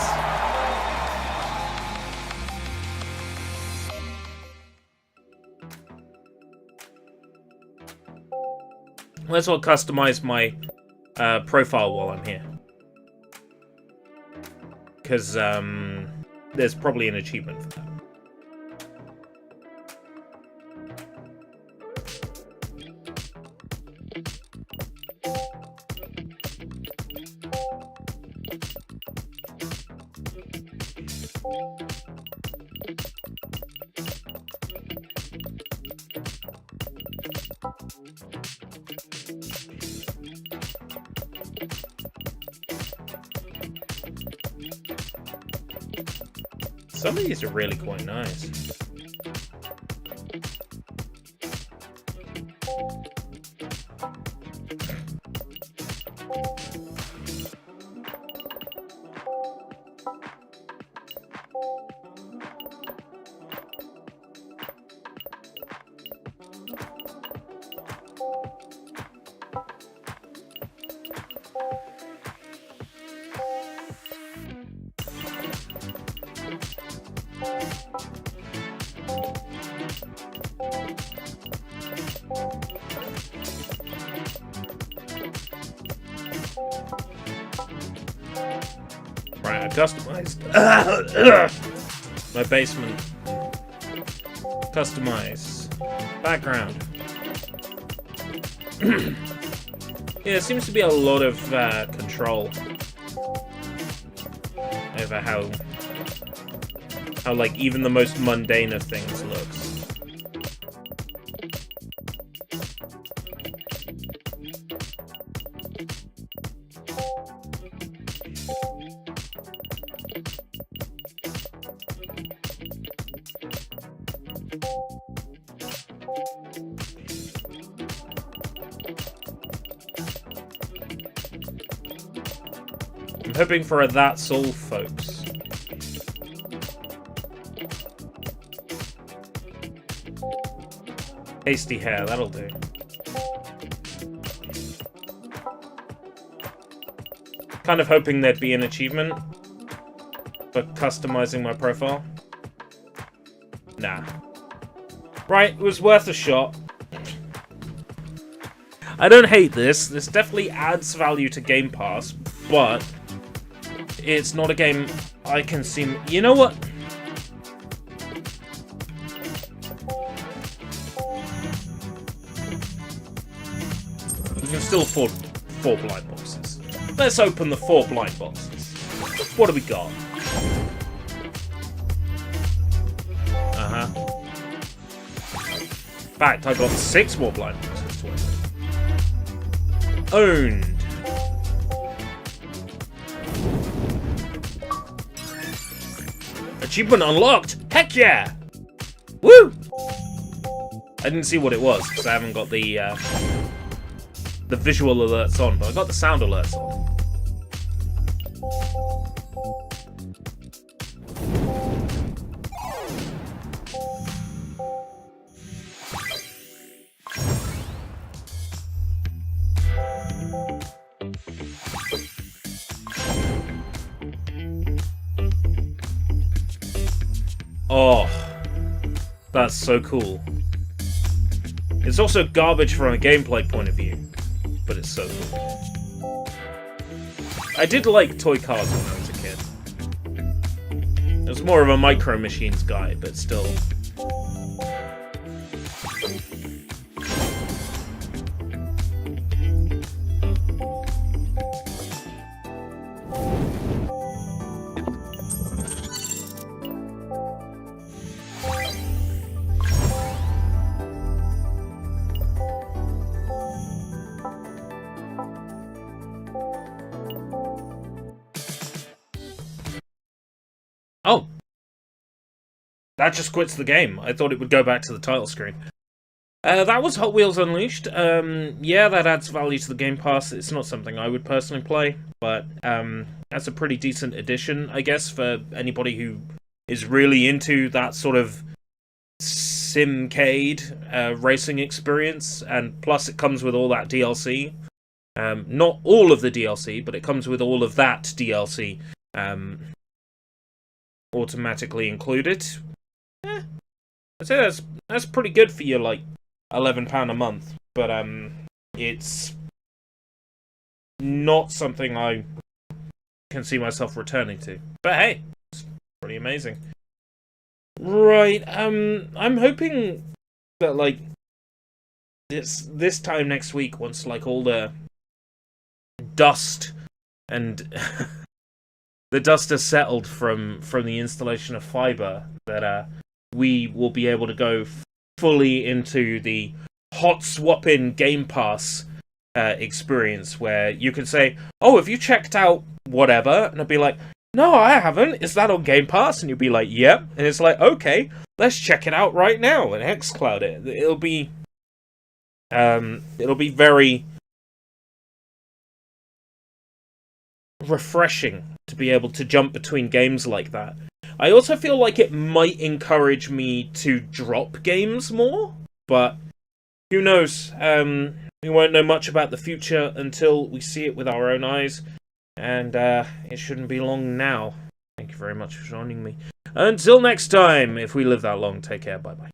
Might as well customize my profile while I'm here. Because there's probably an achievement for that. Some of these are really quite nice. Right, I customized my basement. Customize. Background. Yeah, there seems to be a lot of control over how like even the most mundane of things looks. I'm hoping for a That's All, folks. Hasty hair, that'll do. Kind of hoping there'd be an achievement for customizing my profile. Nah. Right, it was worth a shot. I don't hate this. This definitely adds value to Game Pass, but it's not a game I can see... You know what? You can still afford 4 blind boxes. Let's open the 4 blind boxes. What do we got? In fact, I got 6 more blind boxes. Owned. Achievement unlocked! Heck yeah! Woo! I didn't see what it was, because I haven't got the visual alerts on, but I got the sound alerts on. Oh, that's so cool. It's also garbage from a gameplay point of view, but it's so cool. I did like toy cars when I was a kid. I was more of a Micro Machines guy, but still. Oh. That just quits the game. I thought it would go back to the title screen. That was Hot Wheels Unleashed. Yeah, that adds value to the Game Pass. It's not something I would personally play, but that's a pretty decent addition, I guess, for anybody who is really into that sort of simcade racing experience. And plus, it comes with all that DLC. Not all of the DLC, but it comes with all of that DLC. Automatically included. I'd say that's pretty good for your like £11 a month, but it's not something I can see myself returning to. But hey, it's pretty amazing. Right, I'm hoping that like this time next week, once like all the dust and the dust has settled from the installation of fiber, that we will be able to go fully into the hot swap-in Game Pass experience, where you can say, oh, have you checked out whatever? And I'll be like, no, I haven't. Is that on Game Pass? And you'll be like, yep. And it's like, okay, let's check it out right now and xCloud it. It'll be very refreshing to be able to jump between games like that. I also feel like it might encourage me to drop games more, but who knows? We won't know much about the future until we see it with our own eyes, and it shouldn't be long now. Thank you very much for joining me. Until next time, if we live that long, take care, bye-bye.